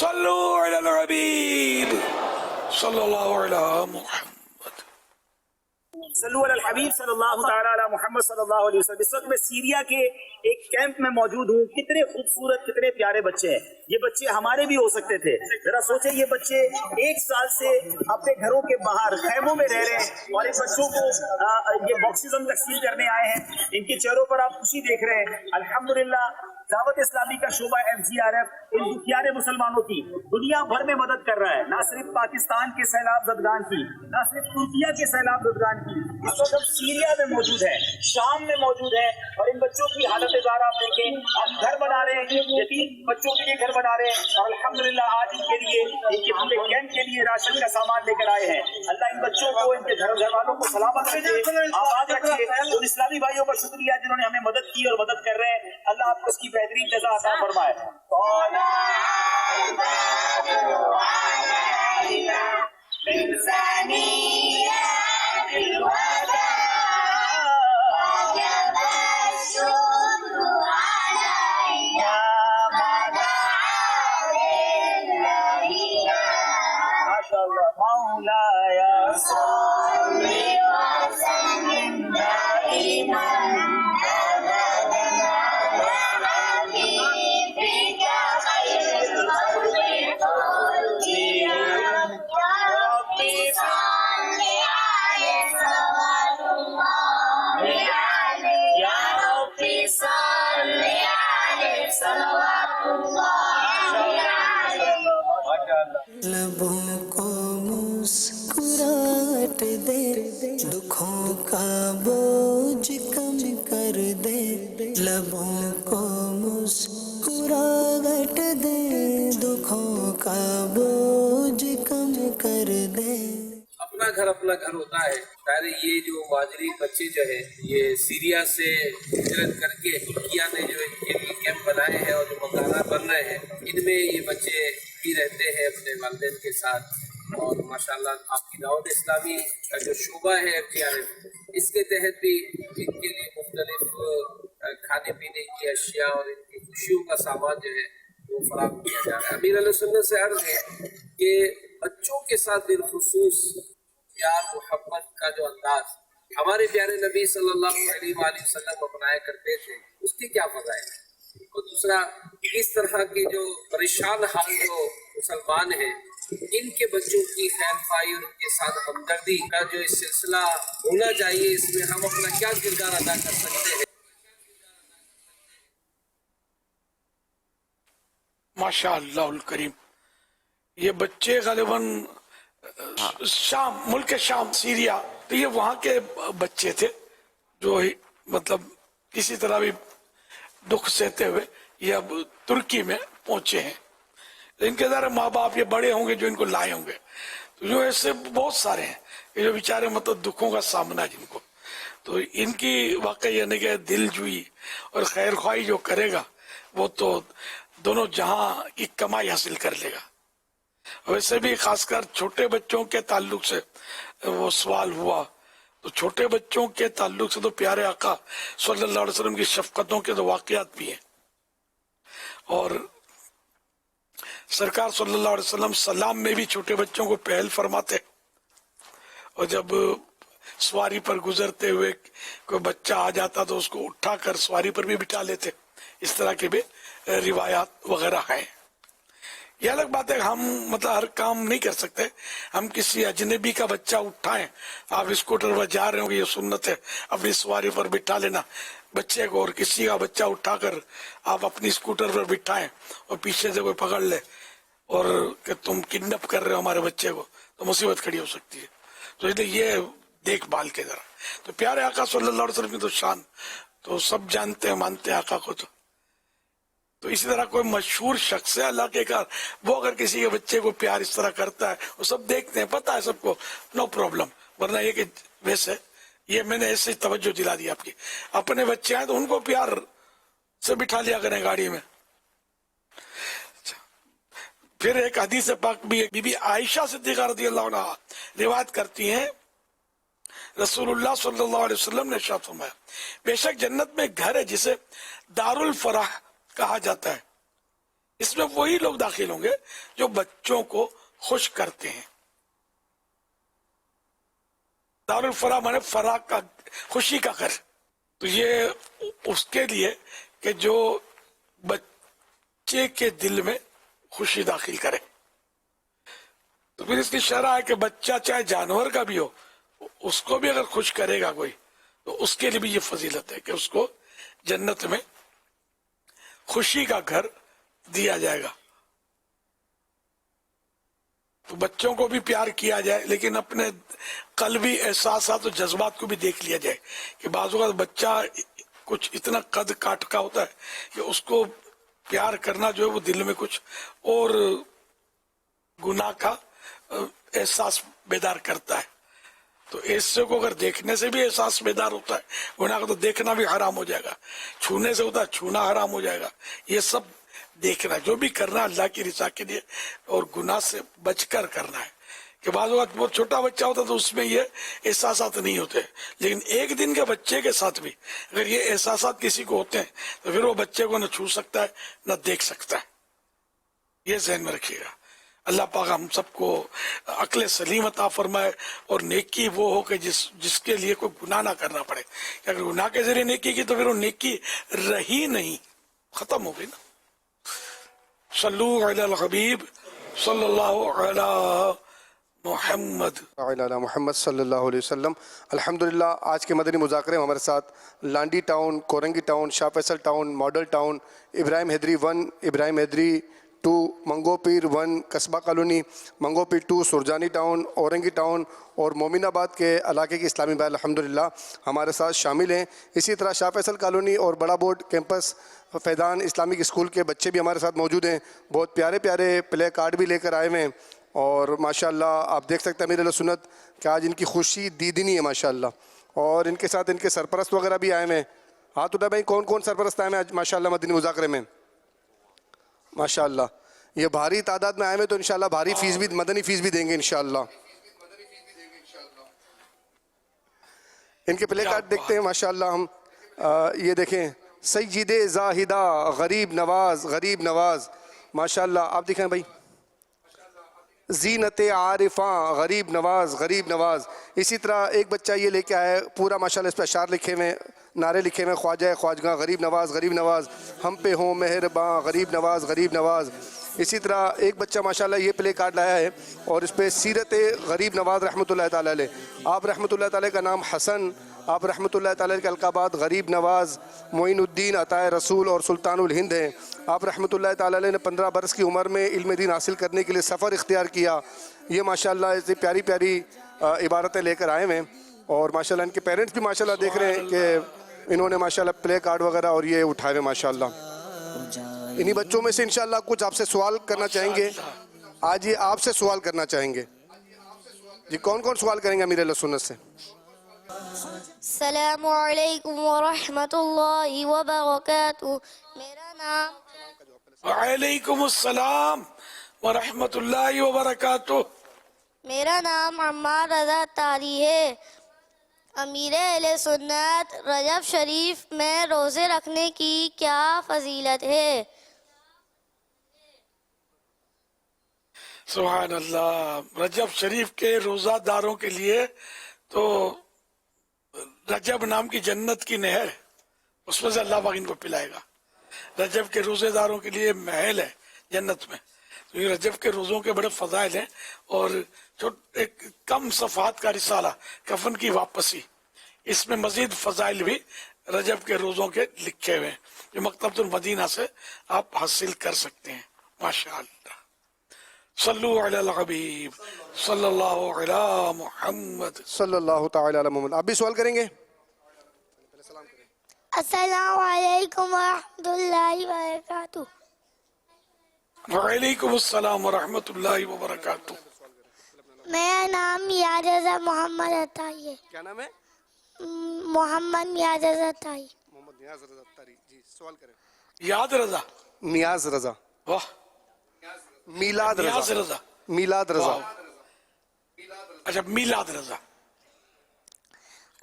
صلو علی الحبیب صلی اللہ علی محمد۔ صلو علی الحبیب صلی اللہ تعالی علی محمد صلی اللہ علیہ وسلم۔ اس وقت میں سیریا کے ایک کیمپ میں موجود ہوں۔ کتنے خوبصورت، کتنے پیارے بچے ہیں۔ یہ بچے ہمارے بھی ہو سکتے تھے۔ ذرا سوچیں، یہ بچے 1 سال سے اپنے گھروں کے باہر خیموں میں رہ رہے ہیں اور ان بچوں کو یہ باکسز ہم تقسیم کرنے آئے ہیں۔ ان کے چہروں پر آپ خوشی دیکھ رہے ہیں۔ الحمدللہ دعوت اسلامی کا شعبہ FGRF ان دکھیارے مسلمانوں کی دنیا بھر میں مدد کر رہا ہے، نہ صرف پاکستان کے سیلاب زدگان کی، نہ صرف ترکیہ کے سیلاب زدگان کی۔ اس وقت ہم سیریا میں موجود ہیں، شام میں موجود ہیں، اور ان بچوں کی حالت زار آپ دیکھیں۔ ہم گھر بنا رہے ہیں، یتیم بچوں کے لیے گھر بنا رہے ہیں، اور الحمدللہ آج ان کے لیے، ان کے پورے کیمپ کے لیے راشن کا سامان لے کر آئے ہیں۔ اللہ ان بچوں کو، ان کے گھر والوں کو سلامت رکھے، آباد رکھے۔ ان اسلامی بھائیوں کا شکریہ جنہوں نے ہمیں مدد کی اور مدد کر رہے ہیں۔ اللہ آپ کو اس کی بہترین جزا عطا فرمائے۔ مسکراہٹ دے، دکھوں کا بوجھ کم کر دے، لبوں کو مسکراہٹ دے، دکھوں کا بوجھ کم کر دے۔ اپنا گھر ہوتا ہے، پہلے یہ جو مہاجرین بچے جو ہے یہ سیریا سے ہجرت کر کے ترکیہ میں جو کیمپ بنائے ہیں اور جو مکانات بن رہے ہیں، ان میں یہ بچے بھی رہتے ہیں اپنے والدین کے ساتھ، اور ماشاءاللہ آپ کی دعوت اسلامی کا جو شعبہ ہے FTRF، اس کے تحت بھی ان کے لیے مختلف کھانے پینے کی اشیاء اور ان کی خوشیوں کا سامان جو ہے وہ فراہم کیا جا رہا ہے۔ امیر علیہ سنت سے عرض ہے کہ بچوں کے ساتھ بالخصوص پیار محبت کا جو انداز ہمارے پیارے نبی صلی اللہ علیہ وآلہ وسلم اپنایا کرتے تھے، اس کی کیا فضائل ہے؟ اور دوسرا، اس طرح کے جو پریشان حال جو مسلمان ہیں، ان کے بچوں کی خیر خواہی اور ان کے ساتھ ہمدردی کا جو اس سلسلہ ہونا چاہیے، اس میں ہم اپنا کیا کردار ادا کر سکتے ہیں؟ ماشاء اللہ الکریم، یہ بچے غالباً شام، ملک شام، سیریا، تو یہ وہاں کے بچے تھے جو مطلب کسی طرح بھی دکھ سہتے ہوئے یہ اب ترکی میں پہنچے ہیں۔ ان کے ذرا ماں باپ یہ بڑے ہوں گے جو ان کو لائے ہوں گے، تو جو ایسے بہت سارے ہیں یہ جو بیچارے مطلب دکھوں کا سامنا جن کو، تو ان کی واقعی یعنی کہ دل جوئی اور خیر خواہی جو کرے گا وہ تو دونوں جہاں کی کمائی حاصل کر لے گا۔ ویسے بھی خاص کر چھوٹے بچوں کے تعلق سے وہ سوال ہوا، تو چھوٹے بچوں کے تعلق سے تو پیارے آقا صلی اللہ علیہ وسلم کی شفقتوں کے تو واقعات بھی ہیں، اور سرکار صلی اللہ علیہ وسلم سلام میں بھی چھوٹے بچوں کو پہل فرماتے، اور جب سواری پر گزرتے ہوئے کوئی بچہ آ جاتا تو اس کو اٹھا کر سواری پر بھی بٹھا لیتے۔ اس طرح کے بھی روایات وغیرہ ہیں۔ یہ الگ بات ہے، ہم مطلب ہر کام نہیں کر سکتے، ہم کسی اجنبی کا بچہ اٹھائیں، آپ اسکوٹر پر جا رہے ہوں گے، یہ سنت ہے اپنی سواری پر بٹھا لینا بچے کو، اور کسی کا بچہ اٹھا کر آپ اپنی اسکوٹر پر بٹھائیں اور پیچھے سے کوئی پکڑ لے اور کہ تم کڈنیپ کر رہے ہو ہمارے بچے کو، تو مصیبت کھڑی ہو سکتی ہے۔ تو یہ دیکھ بھال کے ذرا، تو پیارے آقا صلی اللہ علیہ وسلم کی تو شان تو سب جانتے ہیں، مانتے ہیں آقا کو، تو اسی طرح کوئی مشہور شخص ہے اللہ کے کار، وہ اگر کسی کے بچے کو پیار اس طرح کرتا ہے، وہ سب دیکھتے ہیں، پتہ ہے سب کو، نو پرابلم۔ ورنہ یہ کہ ویسے یہ میں نے ایسے توجہ دلا دی آپ کی، اپنے بچے ہیں تو ان کو پیار سے بٹھا لیا کریں گاڑی میں۔ پھر ایک حدیث پاک بھی بی بی عائشہ صدیقہ رضی اللہ عنہ روایت کرتی ہیں، رسول اللہ صلی اللہ علیہ وسلم نے ارشاد فرمایا، بے شک جنت میں ایک گھر ہے جسے دار الفرح کہا جاتا ہے، اس میں وہی لوگ داخل ہوں گے جو بچوں کو خوش کرتے ہیں۔ دار الفرح مانے فرح کا، خوشی کا گھر، تو یہ اس کے لیے کہ جو بچے کے دل میں خوشی داخل کرے۔ تو پھر اس کی شرح ہے کہ بچہ چاہے جانور کا بھی ہو، اس کو بھی اگر خوش کرے گا کوئی تو اس کے لیے بھی یہ فضیلت ہے کہ اس کو جنت میں خوشی کا گھر دیا جائے گا۔ تو بچوں کو بھی پیار کیا جائے، لیکن اپنے قلبی احساسات و جذبات کو بھی دیکھ لیا جائے کہ بعض اوقات بچہ کچھ اتنا قد کاٹ کا ہوتا ہے کہ اس کو پیار کرنا جو ہے وہ دل میں کچھ اور گناہ کا احساس بیدار کرتا ہے۔ تو ایسے کو اگر دیکھنے سے بھی احساس بیدار ہوتا ہے گناہ کا، تو دیکھنا بھی حرام ہو جائے گا، چھونے سے ہوتا ہے چھونا حرام ہو جائے گا۔ یہ سب دیکھنا، جو بھی کرنا اللہ کی رضا کے لیے اور گناہ سے بچ کر کرنا ہے۔ کہ بعض اوقات بہت چھوٹا بچہ ہوتا ہے تو اس میں یہ احساسات نہیں ہوتے، لیکن ایک دن کے بچے کے ساتھ بھی اگر یہ احساسات کسی کو ہوتے ہیں تو پھر وہ بچے کو نہ چھو سکتا ہے نہ دیکھ سکتا ہے۔ یہ ذہن میں رکھیے گا۔ اللہ پاک ہم سب کو عقل سلیم عطا فرمائے، اور نیکی وہ ہو کہ جس کے لیے کوئی گناہ نہ کرنا پڑے، کہ اگر گناہ کے ذریعے نیکی کی تو پھر وہ نیکی رہی نہیں، ختم ہو گئی نا۔ صلو علی الحبیب صلی اللہ علی محمد علی محمد صلی اللہ علیہ وسلم۔ الحمدللہ آج کے مدنی مذاکرے میں ہمارے ساتھ لانڈی ٹاؤن، کورنگی ٹاؤن، شاہ فیصل ٹاؤن، ماڈل ٹاؤن، ابراہیم حیدری 1، ابراہیم حیدری 2 منگو پیر 1 قصبہ کالونی، منگو پیر 2 سرجانی ٹاؤن، اورنگی ٹاؤن اور مومن آباد کے علاقے کی اسلامی بھائی الحمدللہ ہمارے ساتھ شامل ہیں. اسی طرح شاہ فیصل کالونی اور بڑا بورڈ کیمپس فیضان اسلامک اسکول کے بچے بھی ہمارے ساتھ موجود ہیں. بہت پیارے پیارے پلے کارڈ بھی لے کر آئے ہوئے ہیں اور ماشاءاللہ آپ دیکھ سکتے ہیں امیر اہل سنت کہ آج ان کی خوشی دیدنی ہے ماشاءاللہ. اور ان کے ساتھ ان کے سرپرست وغیرہ بھی آئے ہوئے ہیں. ہاتھ اٹھا بھائی کون کون سرپرست آئے ہوئے ہیں ماشاءاللہ مدنی مذاکرے میں؟ ماشاءاللہ یہ بھاری تعداد میں آئے ہوئے تو انشاءاللہ بھاری فیس بھی مدنی فیس بھی دیں گے انشاءاللہ. ان کے پلے کارڈ دیکھتے ہیں ماشاءاللہ ہم. یہ دیکھیں سید زاہدہ غریب نواز ماشاءاللہ آپ دکھائیں بھائی. زینت عارفاں غریب نواز. اسی طرح ایک بچہ یہ لے کے آیا ہے پورا ماشاءاللہ اس پہ اشعار لکھے ہوئے نعرے لکھے ہوئے خواجہ خواجگاں غریب نواز ہم پہ ہوں مہرباں غریب نواز. اسی طرح ایک بچہ ماشاءاللہ یہ پلے کارڈ لایا ہے اور اس پہ سیرت غریب نواز رحمۃ اللہ تعالیٰ علیہ. آپ رحمۃ اللہ تعالیٰ کا نام حسن، آپ رحمۃ اللہ تعالیٰ کے القابات غریب نواز، معین الدین، عطائے رسول اور سلطان الہند ہیں. آپ رحمۃ اللہ تعالیٰ علیہ نے 15 برس کی عمر میں علم دین حاصل کرنے کے لیے سفر اختیار کیا. یہ ماشاءاللہ ایسی پیاری پیاری عبارتیں لے کر آئے ہیں اور ماشاءاللہ ان کے پیرنٹس بھی ماشاءاللہ دیکھ رہے ہیں کہ انہوں نے ماشاءاللہ پلے کارڈ وغیرہ اور یہ اٹھائے ہوئے ماشاءاللہ. انہی بچوں میں سے انشاءاللہ کچھ آپ سے سوال کرنا چاہیں گے. آج یہ آپ سے سوال کرنا چاہیں گے. جی کون کون سوال کریں گے امیر اہل سنت سے؟ السلام علیکم ورحمۃ اللہ وبرکاتہ. میرا نام وعلیکم السلام ورحمۃ اللہ وبرکاتہ. میرا نام عمار رضا تاری ہے. امیر اہل سنت رجب شریف میں روزے رکھنے کی کیا فضیلت ہے؟ سبحان اللہ. رجب شریف کے روزہ داروں کے لیے تو رجب نام کی جنت کی نہر ہے، اس میں سے اللہ پاک ان کو پلائے گا. رجب کے روزے داروں کے لیے محل ہے جنت میں. تو یہ رجب کے روزوں کے بڑے فضائل ہیں. اور ایک کم صفحات کا رسالہ کفن کی واپسی، اس میں مزید فضائل بھی رجب کے روزوں کے لکھے ہوئے ہیں جو مکتبۃ المدینہ سے آپ حاصل کر سکتے ہیں. ماشاءاللہ. صلو علی الحبیب صلی اللہ علی محمد صلی اللہ تعالی علی محمد. آپ بھی سوال کریں گے؟ السلام علیکم ورحمۃ اللہ وبرکاتہ. وعلیکم السلام ورحمۃ اللہ وبرکاتہ. میرا نام یاد رضا محمد عطائی ہے. کیا نام ہے؟ محمد نیاز رضا عطائی. محمد نیاز رضا عطائی. جی سوال کریں. یاد رضا نیاز رضا. واہ. میلاد نیاز رضا. رضا. میلاد رضا. اچھا میلاد رضا.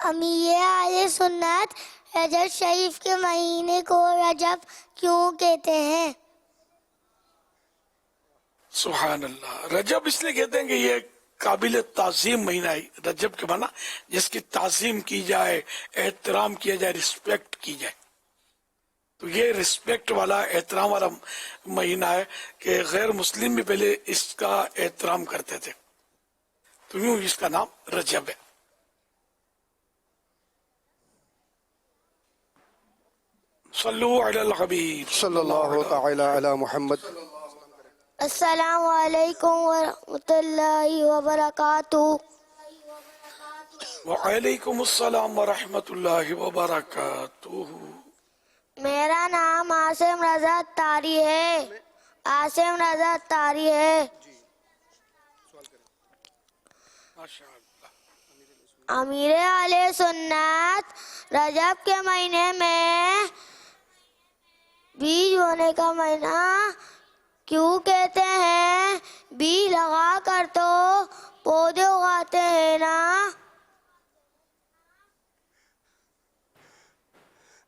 امیر اہل سنت رجب شریف کے مہینے کو رجب کیوں کہتے ہیں؟ سبحان اللہ. رجب اس لیے کہتے ہیں کہ یہ قابل تعظیم مہینہ ہے. رجب کے معنی جس کی تعظیم کی جائے، احترام کیا جائے، رسپیکٹ کی جائے. تو یہ رسپیکٹ والا، احترام والا مہینہ ہے کہ غیر مسلم بھی پہلے اس کا احترام کرتے تھے. تو یوں اس کا نام رجب ہے. صلو علی الحبیب صلی اللہ تعالی علی محمد. السلام علیکم ورحمۃ اللہ وبرکاتہ. وعلیکم السلام ورحمۃ اللہ وبرکاتہ. میرا نام عاصم رضا تاری ہے. عاصم رضا تاری ہے. امیر اہل سنت رجب کے مہینے میں بیج بونے کا مہینہ کیوں کہتے ہیں؟ بیج لگا کر تو پودے اگاتے ہیں نا.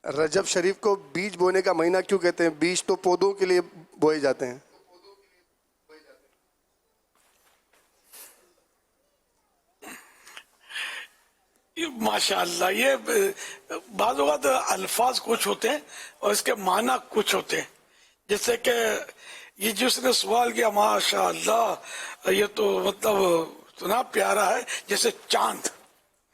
رجب شریف کو بیج بونے کا مہینہ کیوں کہتے ہیں؟ بیج تو پودوں کے لیے بوئے جاتے ہیں. ماشاء اللہ. یہ بعض اوقات الفاظ کچھ ہوتے ہیں اور اس کے معنی کچھ ہوتے ہیں. جیسے کہ یہ جس نے سوال کیا ماشاء اللہ، یہ تو مطلب اتنا پیارا ہے جیسے چاند.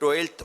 12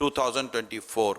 2024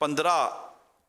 15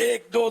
1 2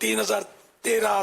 3013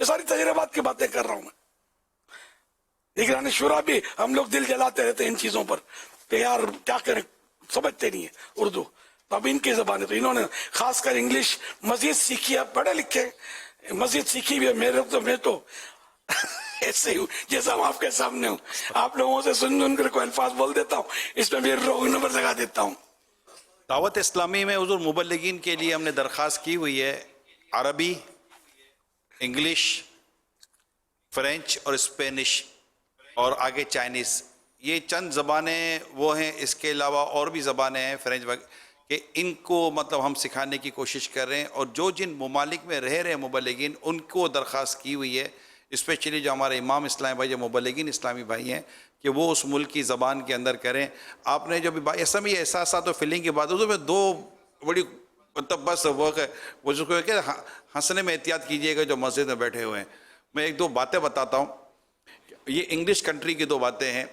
یہ ساری تجربات کی باتیں کر رہا ہوں میں. نگران شورا بھی ہم لوگ دل جلاتے رہتے ہیں ان چیزوں پر کہ یار کیا کریں, سمجھتے نہیں ہیں اردو. تو اب ان کی زبان ہے, تو انہوں نے خاص کر انگلش مزید سیکھی ہے, پڑھے لکھے مزید سیکھی بھی ہے. میں تو ایسے ہی ہوں جیسا ہم آپ کے سامنے ہوں, آپ لوگوں سے سن کر کوئی الفاظ بول دیتا ہوں, اس میں بھی روح نمبر لگا دیتا ہوں. دعوت اسلامی میں حضور مبلغین کے لیے ہم نے درخواست کی ہوئی ہے عربی, انگلش, فرینچ اور اسپینش اور آگے چائنیز. یہ چند زبانیں وہ ہیں, اس کے علاوہ اور بھی زبانیں ہیں فرینچ کہ ان کو مطلب ہم سکھانے کی کوشش کر رہے ہیں. اور جو جن ممالک میں رہ رہے ہیں مبلغین, ان کو درخواست کی ہوئی ہے اسپیشلی جو ہمارے امام اسلامی بھائی, جو مبلغین اسلامی بھائی ہیں, کہ وہ اس ملک کی زبان کے اندر کریں. آپ نے جو بھی ایسا بھی احساسات و فیلنگ کی بات, میں دو بڑی مطلب بس وہ جس کو کہ ہنسنے میں احتیاط کیجئے گا جو مسجد میں بیٹھے ہوئے ہیں. میں ایک دو باتیں بتاتا ہوں. یہ انگلش کنٹری کی دو باتیں ہیں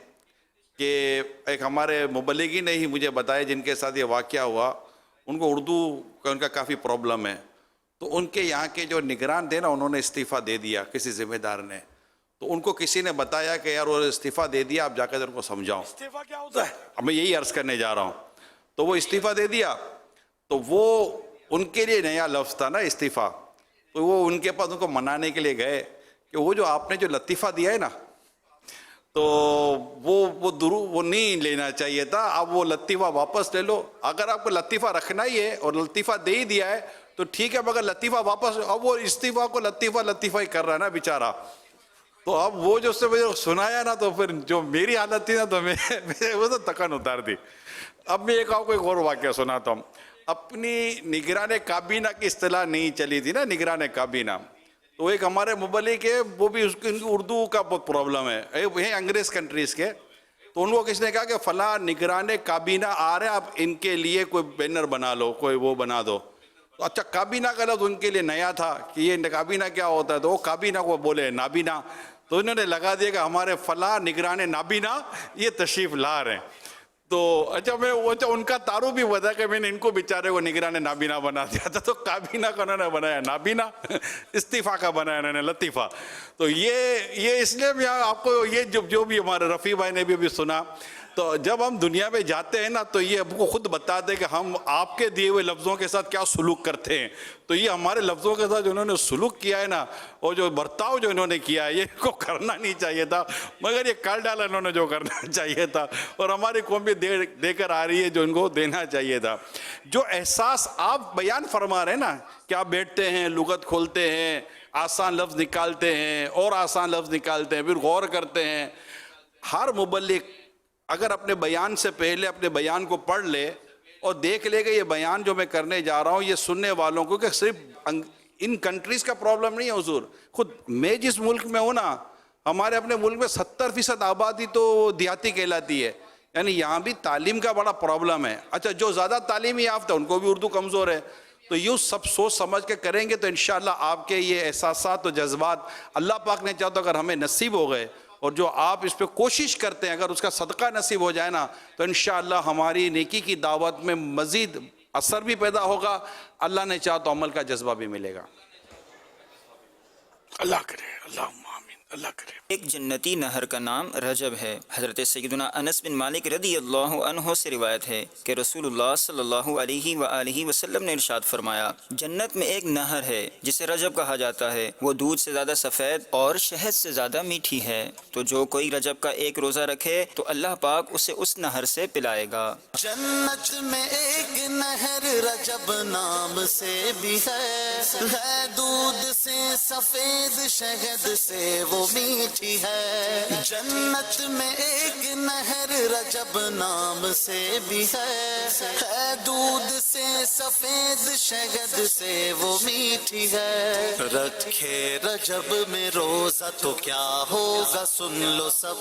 کہ ایک ہمارے مبلغین نے ہی مجھے بتایا جن کے ساتھ یہ واقعہ ہوا, ان کو اردو کا ان کا کافی پرابلم ہے. تو ان کے یہاں کے جو نگران تھے نا, انہوں نے استعفیٰ دے دیا کسی ذمہ دار نے. تو ان کو کسی نے بتایا کہ یار وہ استعفیٰ دے دیا, آپ جا کر ان کو سمجھاؤ. استعفیٰ کیا ہوتا ہے؟ اب میں یہی عرض کرنے جا رہا ہوں. تو وہ استعفیٰ دے دیا, تو وہ ان کے لیے نیا لفظ تھا نا استعفیٰ. تو وہ ان کے پاس ان کو منانے کے لیے گئے کہ وہ جو آپ نے جو لطیفہ دیا ہے نا, تو وہ نہیں لینا چاہیے تھا, آپ وہ لطیفہ واپس لے لو. اگر آپ کو لطیفہ رکھنا ہی ہے اور لطیفہ دے ہی دیا ہے تو ٹھیک ہے, مگر لطیفہ واپس. اب وہ استعفیٰ کو لطیفہ ہی کر رہا ہے نا بیچارہ. تو اب وہ جو سے مجھے سنایا نا, تو پھر جو میری حالت تھی نا, تو میں وہ تو تکن اتار دی. اب میں ایک اور واقعہ سناتا ہوں. اپنی نگران کابینہ کی اصطلاح نہیں چلی تھی نا, نگران کابینہ. تو ایک ہمارے مبلغ ہے, وہ بھی ان کی اردو کا بہت پرابلم ہے, یہ انگریز کنٹریز کے. تو ان کو کس نے کہا کہ فلاں نگران کابینہ آ رہے ہیں, آپ ان کے لیے کوئی بینر بنا لو, کوئی وہ بنا دو. تو اچھا, کابینہ کا لفظ ان کے لیے نیا تھا کہ یہ کابینہ کیا ہوتا ہے. تو وہ کابینہ کو بولے نابینا. تو انہوں نے لگا دیا کہ ہمارے فلاں نگران نابینا یہ تشریف لا رہے ہیں. تو اچھا ان کا تعارف بھی بتا کہ میں نے ان کو بیچارے کو نگران نابینا بنا دیا تھا. تو کابینہ کا انہوں نے بنایا نابینا, استعفیٰ کا بنایا انہوں نے لطیفہ. تو یہ اس لیے میں آپ کو یہ جو بھی ہمارے رفیع بھائی نے بھی سنا, تو جب ہم دنیا میں جاتے ہیں نا, تو یہ ہم کو خود بتاتے کہ ہم آپ کے دیے ہوئے لفظوں کے ساتھ کیا سلوک کرتے ہیں. تو یہ ہمارے لفظوں کے ساتھ جو انہوں نے سلوک کیا ہے نا, اور جو برتاؤ جو انہوں نے کیا ہے, یہ ان کو کرنا نہیں چاہیے تھا, مگر یہ کر ڈالا انہوں نے جو کرنا چاہیے تھا. اور ہماری قوم بھی دے کر آ رہی ہے جو ان کو دینا چاہیے تھا. جو احساس آپ بیان فرما رہے ہیں نا, کہ آپ بیٹھتے ہیں, لغت کھولتے ہیں, آسان لفظ نکالتے ہیں اور آسان لفظ نکالتے ہیں, پھر غور کرتے ہیں. ہر مبلغ اگر اپنے بیان سے پہلے اپنے بیان کو پڑھ لے اور دیکھ لے کہ یہ بیان جو میں کرنے جا رہا ہوں یہ سننے والوں کو, کہ صرف ان کنٹریز کا پرابلم نہیں ہے حضور. خود میں جس ملک میں ہوں نا, ہمارے اپنے ملک میں 70% آبادی تو دیہاتی کہلاتی ہے, یعنی یہاں بھی تعلیم کا بڑا پرابلم ہے. اچھا, جو زیادہ تعلیمی یافتہ ان کو بھی اردو کمزور ہے. تو یوں سب سوچ سمجھ کے کریں گے تو انشاءاللہ آپ کے یہ احساسات و جذبات اللہ پاک نے چاہتا اگر ہمیں نصیب ہو گئے, اور جو آپ اس پہ کوشش کرتے ہیں اگر اس کا صدقہ نصیب ہو جائے نا, تو انشاءاللہ ہماری نیکی کی دعوت میں مزید اثر بھی پیدا ہوگا, اللہ نے چاہا تو عمل کا جذبہ بھی ملے گا. اللہ کرے, اللہم آمین, اللہ کرے. ایک جنتی نہر کا نام رجب ہے. حضرت سیدنا انس بن مالک رضی اللہ عنہ سے روایت ہے کہ رسول اللہ صلی اللہ علیہ وآلہ وسلم نے ارشاد فرمایا, جنت میں ایک نہر ہے جسے رجب کہا جاتا ہے, وہ دودھ سے زیادہ سفید اور شہد سے زیادہ میٹھی ہے. تو جو کوئی رجب کا ایک روزہ رکھے تو اللہ پاک اسے اس نہر سے پلائے گا. جنت میں ایک نہر رجب نام سے بھی ہے دودھ سے سفید شہد سے وہ میٹھی ہے. جنت میں ایک نہر رجب نام سے بھی ہے دودھ سے سفید شہد سے وہ میٹھی ہے. رکھے رجب میں روزہ تو کیا ہوگا سن لو سب,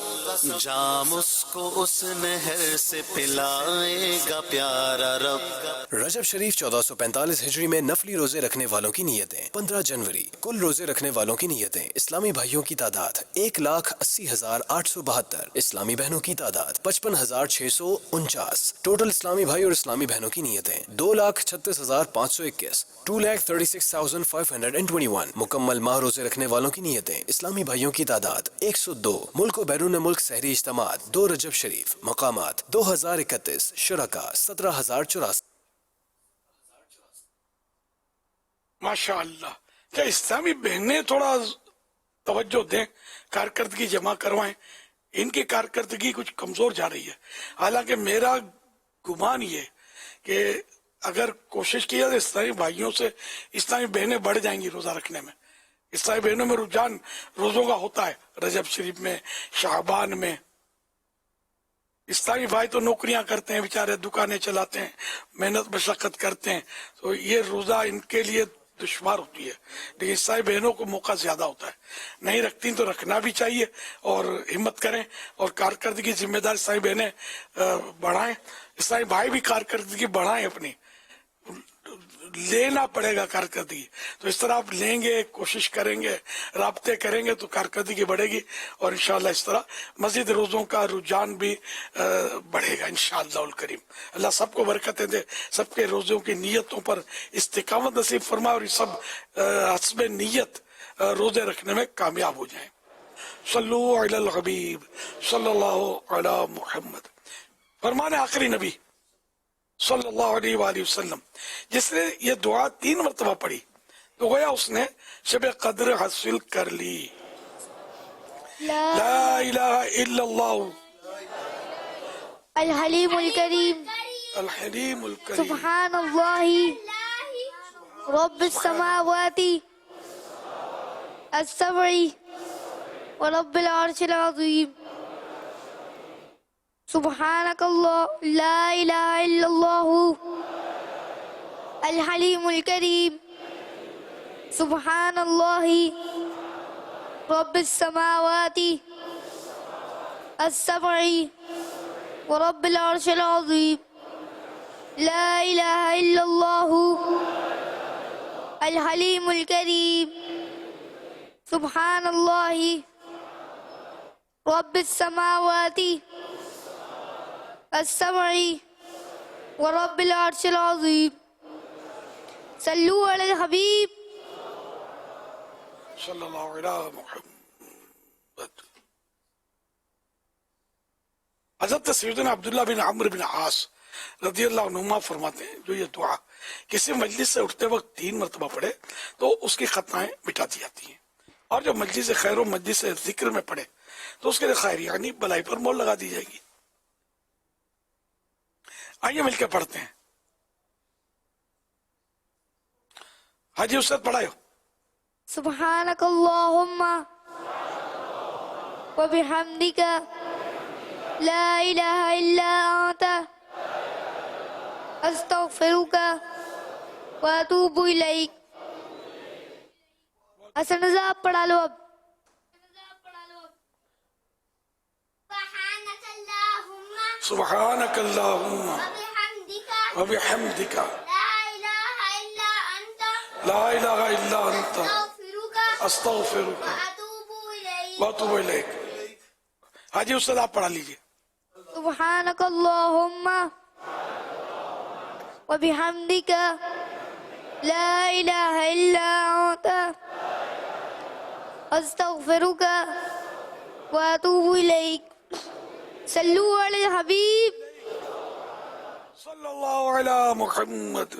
جام اس کو اس نہر سے پلائے گا پیارا رب. رجب شریف 1445 ہجری میں نفلی روزے رکھنے والوں کی نیتیں. 15 جنوری کل روزے رکھنے والوں کی نیتیں. اسلامی بھائیوں کی تعداد 1,80,872. اسلامی بہنوں کی تعداد 55,649. ٹوٹل اسلامی بھائی اور اسلامی بہنوں کی نیتیں 2,36,521. 2,36,521. مکمل ماہ روزے رکھنے والوں کی نیتیں اسلامی بھائیوں کی تعداد 102. ملک و بیرون ملک سحری اجتماعات 2 رجب شریف. مقامات 2031. شرکا 17,084. ماشاء اللہ. کیا اسلامی بہنیں تھوڑا توجہ دیں, کارکردگی جمع کروائیں. ان کی کارکردگی کچھ کمزور جا رہی ہے. حالانکہ میرا گمان یہ کہ اگر کوشش کی جائے تو اسلامی بھائیوں سے اسلامی بہنیں بڑھ جائیں گی روزہ رکھنے میں. اسلامی بہنوں میں رجحان روزوں کا ہوتا ہے, رجب شریف میں, شعبان میں. اسلامی بھائی تو نوکریاں کرتے ہیں بیچارے, دکانیں چلاتے ہیں, محنت مشقت کرتے ہیں, تو یہ روزہ ان کے لیے دشوار ہوتی ہے. لیکن اسلامی بہنوں کو موقع زیادہ ہوتا ہے. نہیں رکھتی تو رکھنا بھی چاہیے اور ہمت کریں اور کارکردگی ذمہ دار اسلامی بہنیں بڑھائیں. اسلامی بھائی بھی کارکردگی بڑھائیں اپنی. لینا پڑے گا کارکردگی, تو اس طرح آپ لیں گے, کوشش کریں گے, رابطے کریں گے تو کارکردگی بڑھے گی اور انشاءاللہ اس طرح مزید روزوں کا رجحان بھی بڑھے گا انشاءاللہ الکریم. اللہ سب کو برکتیں دے, سب کے روزوں کی نیتوں پر استقامت نصیب فرمائے اور یہ سب حسب نیت روزے رکھنے میں کامیاب ہو جائیں. صلو علی الحبیب صلی اللہ علی محمد. فرمان آخری نبی صلی اللہ علیہ وآلہ وسلم جس نے یہ دعا 3 مرتبہ پڑھی تو گویا اس نے شب قدر حاصل کر لی. لا الہ الا اللہ الحلیم الکریم الحلیم الکریم سبحان اللہ رب السماوات السبع ورب العرش العظیم. سبحانك الله لا إله إلا الله الحليم الكريم سبحان الله رب السماوات السبع ورب العرش العظيم. لا إله إلا الله الحليم الكريم سبحان الله رب السماوات السبع ورب العرش العظيم. صلوا على الحبيب صلی اللہ علیہ محمد. حضرت سیدنا عبداللہ بن عمرو بن عاص رضی اللہ عنہما فرماتے ہیں جو یہ دعا کسی مجلس سے اٹھتے وقت 3 مرتبہ پڑھے تو اس کی خطائیں مٹا دی جاتی ہیں, اور جو مجلس خیر و مجلس ذکر میں پڑھے تو اس کے لیے خیر یعنی بلائی پر مول لگا دی جائے گی. آئیے مل کے پڑھتے ہیں. حاجی استاد پڑھائے. سبحانك اللهم وبحمدك لا إله إلا أنت أستغفرك وأتوب إليك. حسن صاحب پڑھا لو اب. سبحانك اللهم وبحمدك لا إله إلا أنت أستغفرك وأتوب إليك. حاجی استاد آپ پڑھا لیجئے. سبحانك اللهم وبحمدك لا إله إلا أنت أستغفرك وأتوب إليك. صلوا على الحبيب صلی اللہ علی محمد.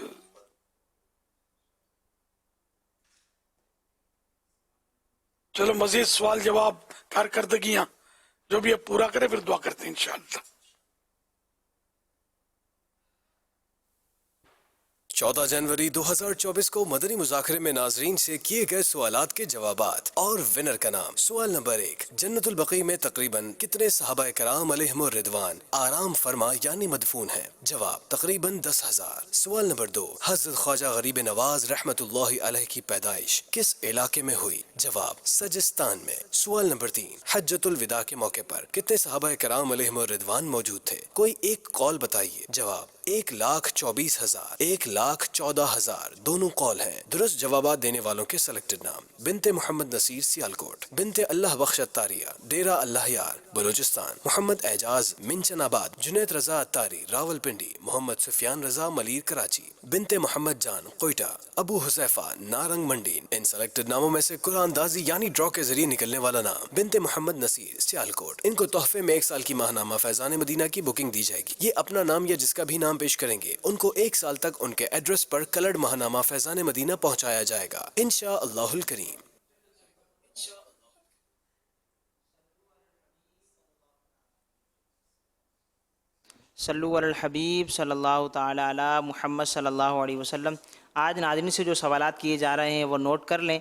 چلو مزید سوال جواب کارکردگیاں جو بھی اب پورا کرے پھر دعا کرتے ہیں انشاءاللہ. 14 جنوری 2024 کو مدنی مذاکرے میں ناظرین سے کیے گئے سوالات کے جوابات اور ونر کا نام. سوال نمبر 1, جنت البقیع میں تقریباً کتنے صحابہ کرام علیہم الرضوان آرام فرما یعنی مدفون ہیں؟ جواب تقریباً 10,000. سوال نمبر 2, حضرت خواجہ غریب نواز رحمت اللہ علیہ کی پیدائش کس علاقے میں ہوئی؟ جواب سجستان میں. سوال نمبر 3, حجۃ الوداع کے موقع پر کتنے صحابہ کرام علیہم الرضوان موجود تھے؟ کوئی ایک قول بتائیے. جواب 1,24,000 1,14,000 دونوں قول ہیں۔ درست جوابات دینے والوں کے سلیکٹڈ نام: بنت محمد نصیر سیالکوٹ، بنت اللہ بخش اتاریہ ڈیرہ اللہ یار بلوچستان، محمد اعجاز منچن آباد، جنید رضا اتاری راول پنڈی، محمد سفیان رضا ملیر کراچی، بنت محمد جان کوئٹہ، ابو حذیفہ نارنگ منڈی۔ ان سلیکٹڈ ناموں میں سے قرآن دازی یعنی ڈرا کے ذریعے نکلنے والا نام بنت محمد نصیر سیالکوٹ۔ ان کو تحفے میں 1 سال کی ماہنامہ فیضان مدینہ کی بکنگ دی جائے گی۔ یہ اپنا نام یا جس کا بھی نام پیش کریں گے ان کو 1 سال تک ان کے ایڈریس پر کلرڈ ماہنامہ فیضان مدینہ پہنچایا جائے گا انشاءاللہ الکریم۔ صلو علی الحبیب صلی اللہ تعالی علی محمد صلی اللہ علیہ وسلم۔ آج ناظرین سے جو سوالات کیے جا رہے ہیں وہ نوٹ کر لیں۔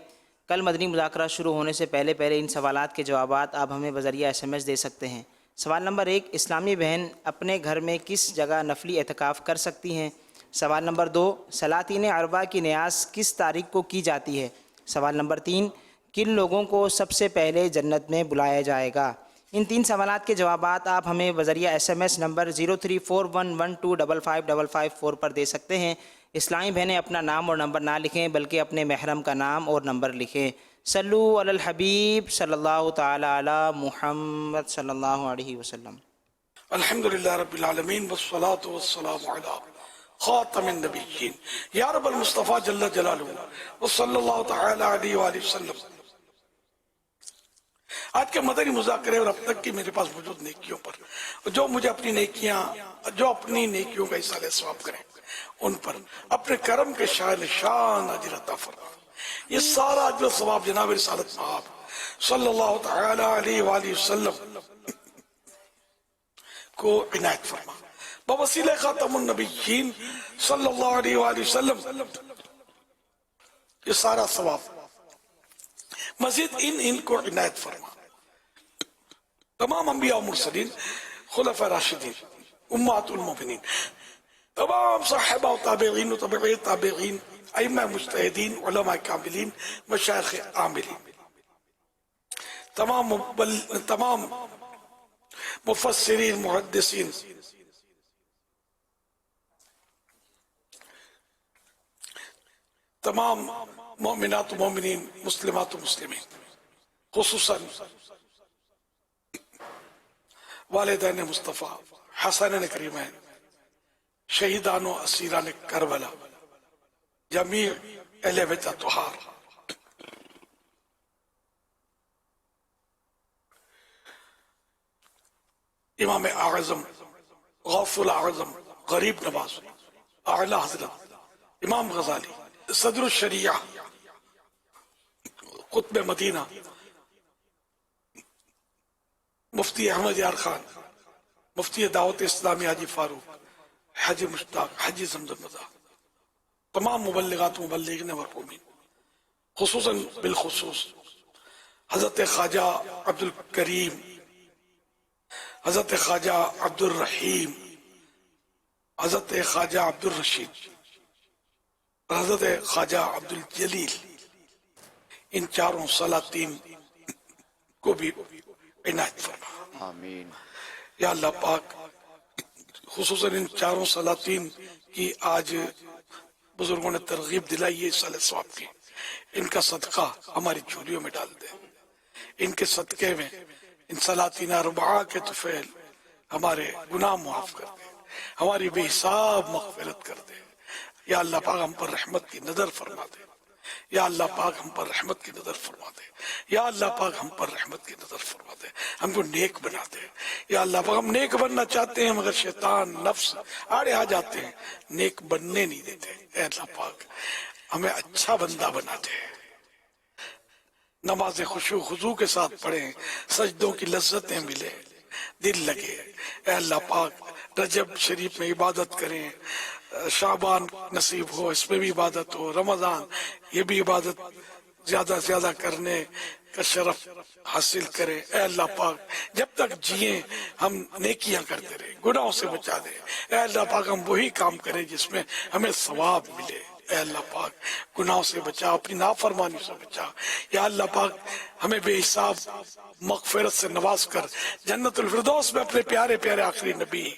کل مدنی مذاکرہ شروع ہونے سے پہلے ان سوالات کے جوابات آپ ہمیں بذریعہ SMS دے سکتے ہیں۔ سوال نمبر 1، اسلامی بہن اپنے گھر میں کس جگہ نفلی اعتکاف کر سکتی ہیں؟ سوال نمبر 2، سلاطین اربعہ کی نیاز کس تاریخ کو کی جاتی ہے؟ سوال نمبر 3، کن لوگوں کو سب سے پہلے جنت میں بلایا جائے گا؟ ان 3 سوالات کے جوابات آپ ہمیں بذریعہ SMS نمبر 0341125555 پر دے سکتے ہیں۔ اسلامی بہنیں اپنا نام اور نمبر نہ لکھیں بلکہ اپنے محرم کا نام اور نمبر لکھیں۔ صلو علی الحبیب صلی اللہ تعالی علی محمد صلی اللہ علیہ وسلم۔ الحمدللہ رب العالمین والصلاة والسلام علی خاتم النبیین یا رب المصطفیٰ جل جلالہ وصلی اللہ تعالی علیہ وآلہ وسلم۔ آج کے مدنی مذاکرے اور اب تک کی میرے پاس موجود نیکیوں پر جو مجھے اپنی نیکیوں کا حصہ ثواب کریں ان پر اپنے کرم کے شان اجر عطا فرما۔ یہ سارا اجر و ثواب جناب رسالت آپ صلی اللہ تعالی علیہ وآلہ وسلم کو عنایت فرما۔ بوسیلہ خاتم النبیین صلی اللہ علیہ وآلہ وسلم یہ سارا ثواب مزید ان کو عنایت فرما۔ تمام انبیاء و مرسلین، خلفاء راشدین، امہات المومنین، تمام صحابہ و تابعین و تابعی تابعین، ائمہ مجتہدین، علماء کاملین، مشایخ عاملین، تمام مفسرین، محدثین، تمام مومنات و مومنین، مسلمات و مسلمین، خصوصاً والدین مصطفیٰ، حسنین کریمین، شہیدان و اسیران کربلا، جمیع اہل بیت اطہار، امام اعظم، غوث الاعظم، غریب نواز، اعلی حضرت امام غزالی، صدر الشریعہ، قطب مدینہ، مفتی احمد یار خان، مفتی دعوت اسلامی حاجی فاروق، حاجی مشتاق، حاجی زمزم رضا، تمام مبلغات مبلغین مرحومین، خصوصاً بالخصوص حضرت خواجہ عبد الکریم، حضرت خواجہ عبد الرحیم، حضرت خواجہ عبد الرشید، حضرت خواجہ عبد الجلیل، ان چاروں سلاطین کو بھی عنایت فرما۔ آمین۔ یا اللہ پاک خصوصاً ان چاروں سلاطین کی آج بزرگوں نے ترغیب دلائی ہے اس ثواب کی، ان کا صدقہ ہماری جھولیوں میں ڈال دے، ان کے صدقے میں ان سلاطین اربعہ کے طفیل ہمارے گناہ معاف کر دے، ہماری بے حساب مغفرت کر دے۔ یا اللہ پاک ہم پر رحمت کی نظر فرما دے، یا اللہ پاک ہم پر رحمت کی نظر فرما دے، یا اللہ پاک ہم پر رحمت کی نظر فرما دے، ہم کو نیک بنا دے۔ یا اللہ پاک ہم نیک بننا چاہتے ہیں مگر شیطان نفس آڑے آ جاتے ہیں، نیک بننے نہیں دیتے۔ اے اللہ پاک ہمیں اچھا بندہ بنا دے، نماز خشوع خضوع کے ساتھ پڑھیں، سجدوں کی لذتیں ملے، دل لگے۔ اے اللہ پاک رجب شریف میں عبادت کریں، شعبان نصیب ہو اس میں بھی عبادت ہو، رمضان یہ بھی عبادت زیادہ زیادہ کرنے کا شرف حاصل کریں۔ اے اللہ پاک جب تک جئیں ہم نیکیاں کرتے رہے، گناہوں سے بچا دے۔ اے اللہ پاک ہم وہی کام کریں جس میں ہمیں ثواب ملے۔ اے اللہ پاک گناہوں سے بچا، اپنی نافرمانی سے بچا۔ یا اللہ پاک ہمیں بے حساب مغفرت سے نواز کر جنت الفردوس میں اپنے پیارے پیارے آخری نبی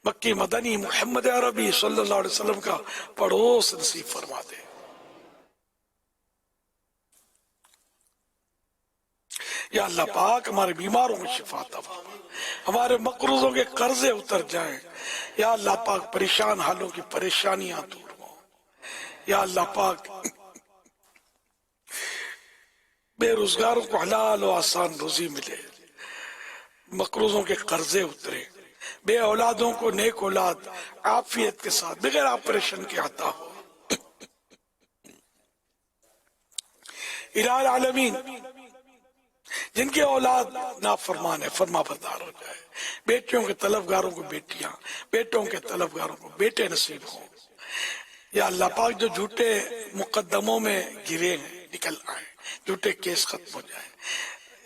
مکی مدنی محمد عربی صلی اللہ علیہ وسلم کا پڑوس نصیب فرما دے. یا اللہ پاک ہمارے بیماروں میں شفا عطا فرما، ہمارے مقروضوں کے قرضے اتر جائیں. یا اللہ پاک پریشان حالوں کی پریشانیاں دور ہوں. یا اللہ پاک بے روزگاروں کو حلال و آسان روزی ملے، مقروضوں کے قرضے اترے، بے اولادوں کو نیک اولاد عافیت کے ساتھ بغیر آپریشن کے عطا ہو. الہ العالمین جن کی اولاد نافرمان ہے فرما بردار ہو جائے، بیٹیوں کے طلبگاروں کو بیٹیاں، بیٹوں کے طلبگاروں کو بیٹے نصیب ہوں. یا اللہ پاک جو جھوٹے مقدموں میں گرے ہیں نکل آئے، جھوٹے کیس ختم ہو جائیں.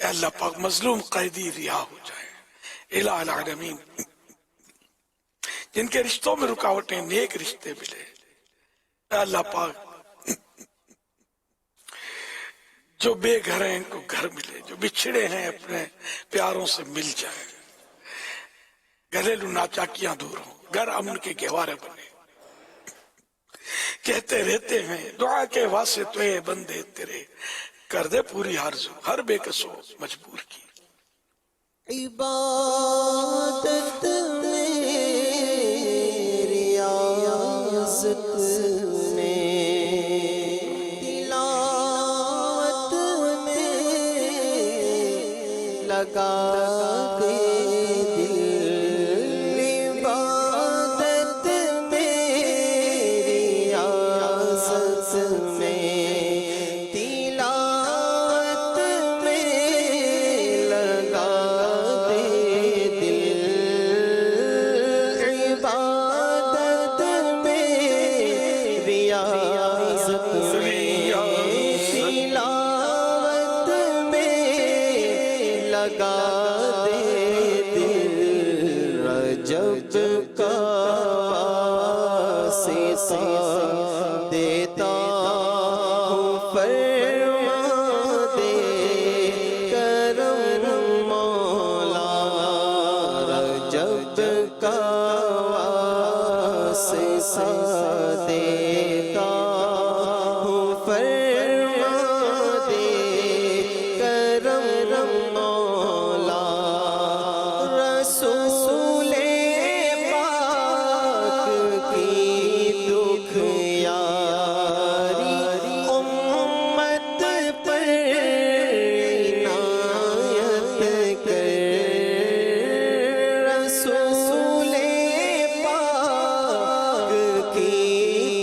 یا اللہ پاک مظلوم قیدی رہا ہو جائے. الہ العالمین جن کے رشتوں میں رکاوٹیں نیک رشتے ملے. یا اللہ پاک جو بے گھر ہیں ان کو گھر ملے، جو بچھڑے ہیں اپنے پیاروں سے مل جائیں. گھریلو ناچاکیاں دور ہوں، گھر امن کے گہوارے بنے. کہتے رہتے ہیں دعا کے واسطے اے بندے تیرے، کر دے پوری آرزو ہر بے کسو مجبور کی. عبادت میں ریاضت میں تلاوت میں لگا دے دل. عبادت میں ریاضت میں تلاوت میں لگا دے دل. عبادت میں ریاضت میں تلاوت میں لگا دے دل. رجب کا واسطہ دیتا ہوں فرما دے کرم مولا. رجب کا واسطہ دیتا ہوں فرما دے کرم مولا. رسول پاک کی دکھ یاری امت پر عنایت کر. رسول پاک کی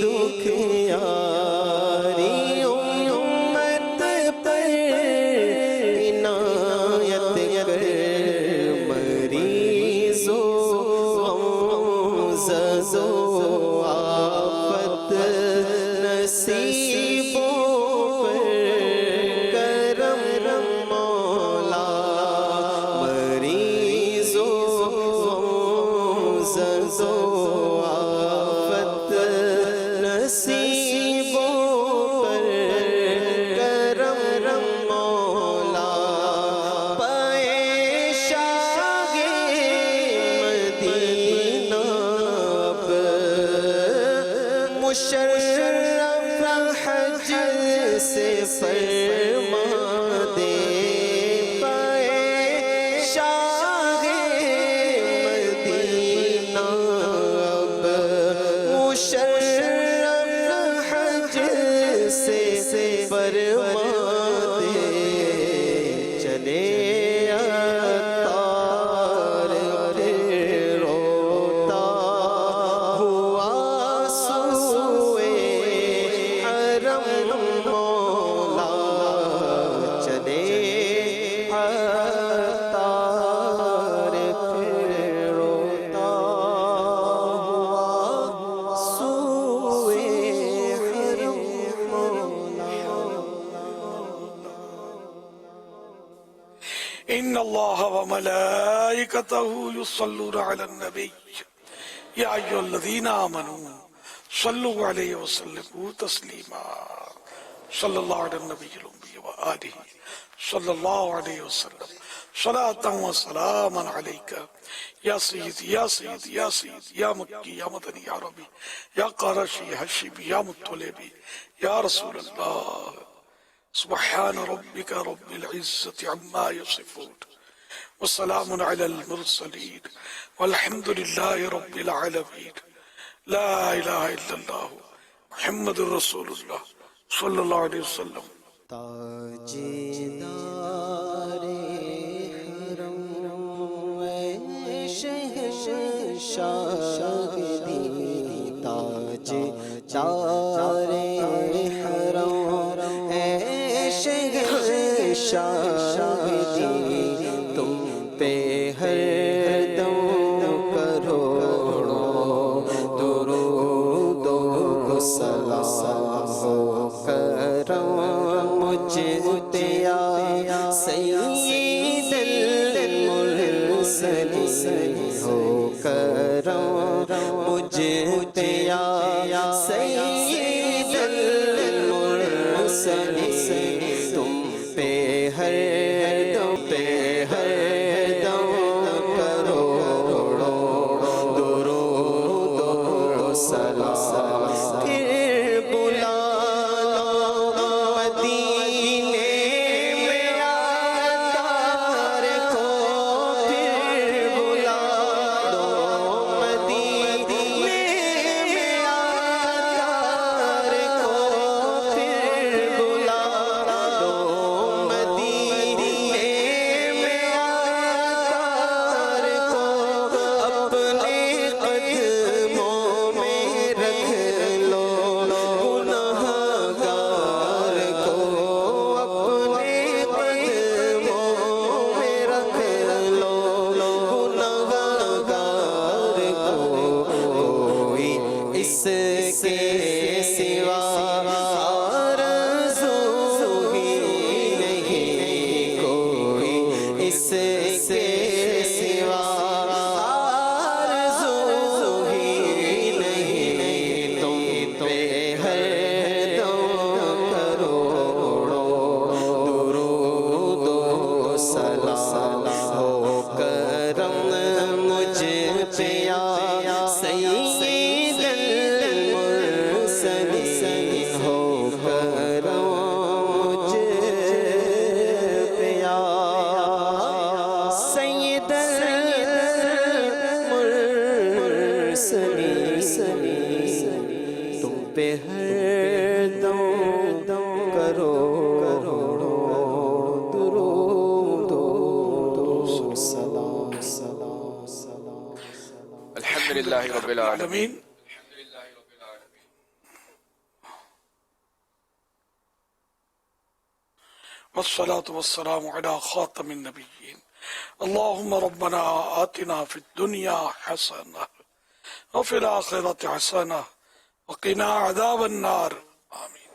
دکھ یاری امت پر عنایت کر. مریضوں زدوں آفت نصیبوں پر کرم مولا. مریضوں زدوں آفت نصیبوں پر کرم مولا. پیشاگ مدینہ اب مشرف حج سے فرما دے. پیشاگ مدینہ اب مشرف حج سے فرما دے. چلے عطار پھر روتا ہوا سوئے حرم مولا. چلے عطار پھر روتا ہوا سوئے حرم مولا. ان اللہ وملائکتہ یصلون علی النبی یا ایھا الذین آمنوا صلوا علیہ وسلموا تسلیما. صلی اللہ علی النبی الأمی وآلہ صلی اللہ علیہ وسلم. صلاة و سلاما علیکہ یا سیدی یا سیدی یا سیدی یا مکی یا مدنی یا عربی یا قرشی حشبی یا مطلبی یا رسول اللہ سبحان ربک رب العزة عما یصفون والسلام علی المرسلین والحمد للہ رب العالمین لا الہ الا اللہ محمد رسول اللہ صلی اللہ علیہ وسلم. تاجدار حرم اے شہنشاہ دی تاجدار حرم اے شہنشاہ دی تم پہ ہر دم کروڑوں درود و سلام ہو کرم مجھ تیا سید المرسلین ہو کرم مجھ تیا سید المرسلین تم پہ ہر دم کروڑوں درود و سلام پھر بلا تم پہ ہر دم کروڑوں درود و سلام. الحمدللہ رب العالمین. والصلاة والسلام على خاتم النبيين. اللهم ربنا آتنا في الدنيا حسنة وفي الآخرة حسنة وقنا عذاب النار. آمين.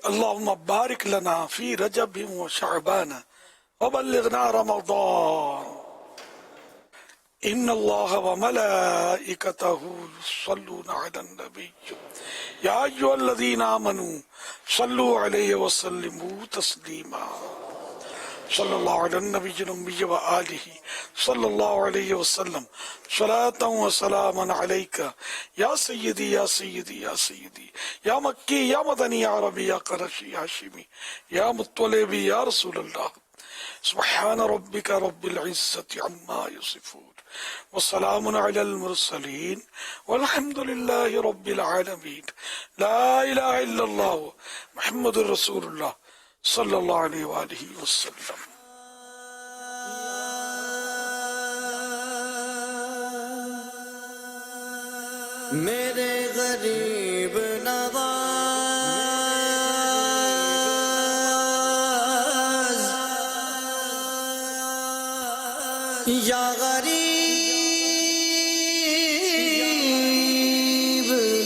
اللهم بارك لنا في رجب وشعبان وبلغنا رمضان. إن الله وملائكته يصلون على النبي يا أيها الذين آمنوا صلوا عليه وسلموا تسليما. صلى الله على النبي الأمي وآله صلى الله عليه وسلم صلاة وسلاما عليك يا سيدي يا سيدي يا سيدي يا مكي يا مدني يا عربي يا قرشي يا هاشمي يا مطلبي يا رسول الله. سبحان ربك رب العزة عما يصفون والسلام على المرسلين والحمد لله رب العالمين. لا إله إلا الله محمد رسول الله صلی اللہ علیہ وآلہ وسلم. میرے غریب نواز یا غریب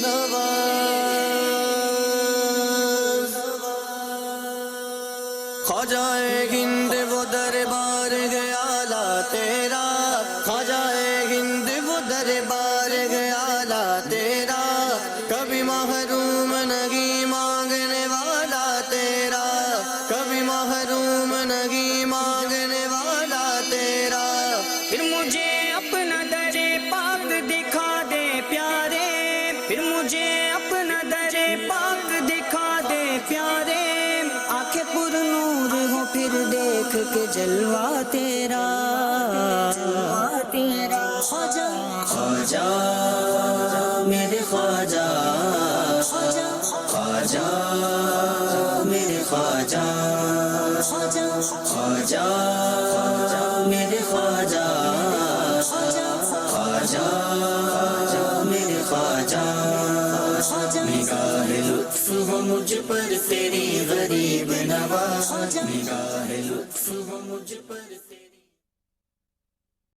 نواز خواجہ ہند وہ دربار گیا لا تیرا خواجہ ہند وہ دربار گیا لا تیرا کبھی محروم نہیں مانگنے والا تیرا کہ جلوہ تیرا خواجہ خواجہ میرے خواجہ خواجہ میرے خواجہ خواجہ میرے خواجہ خواجہ میرے خواجہ نگاہ لطف ہو مجھ پر تیری غریب نواز نگاہ لطف ہو مجھ پر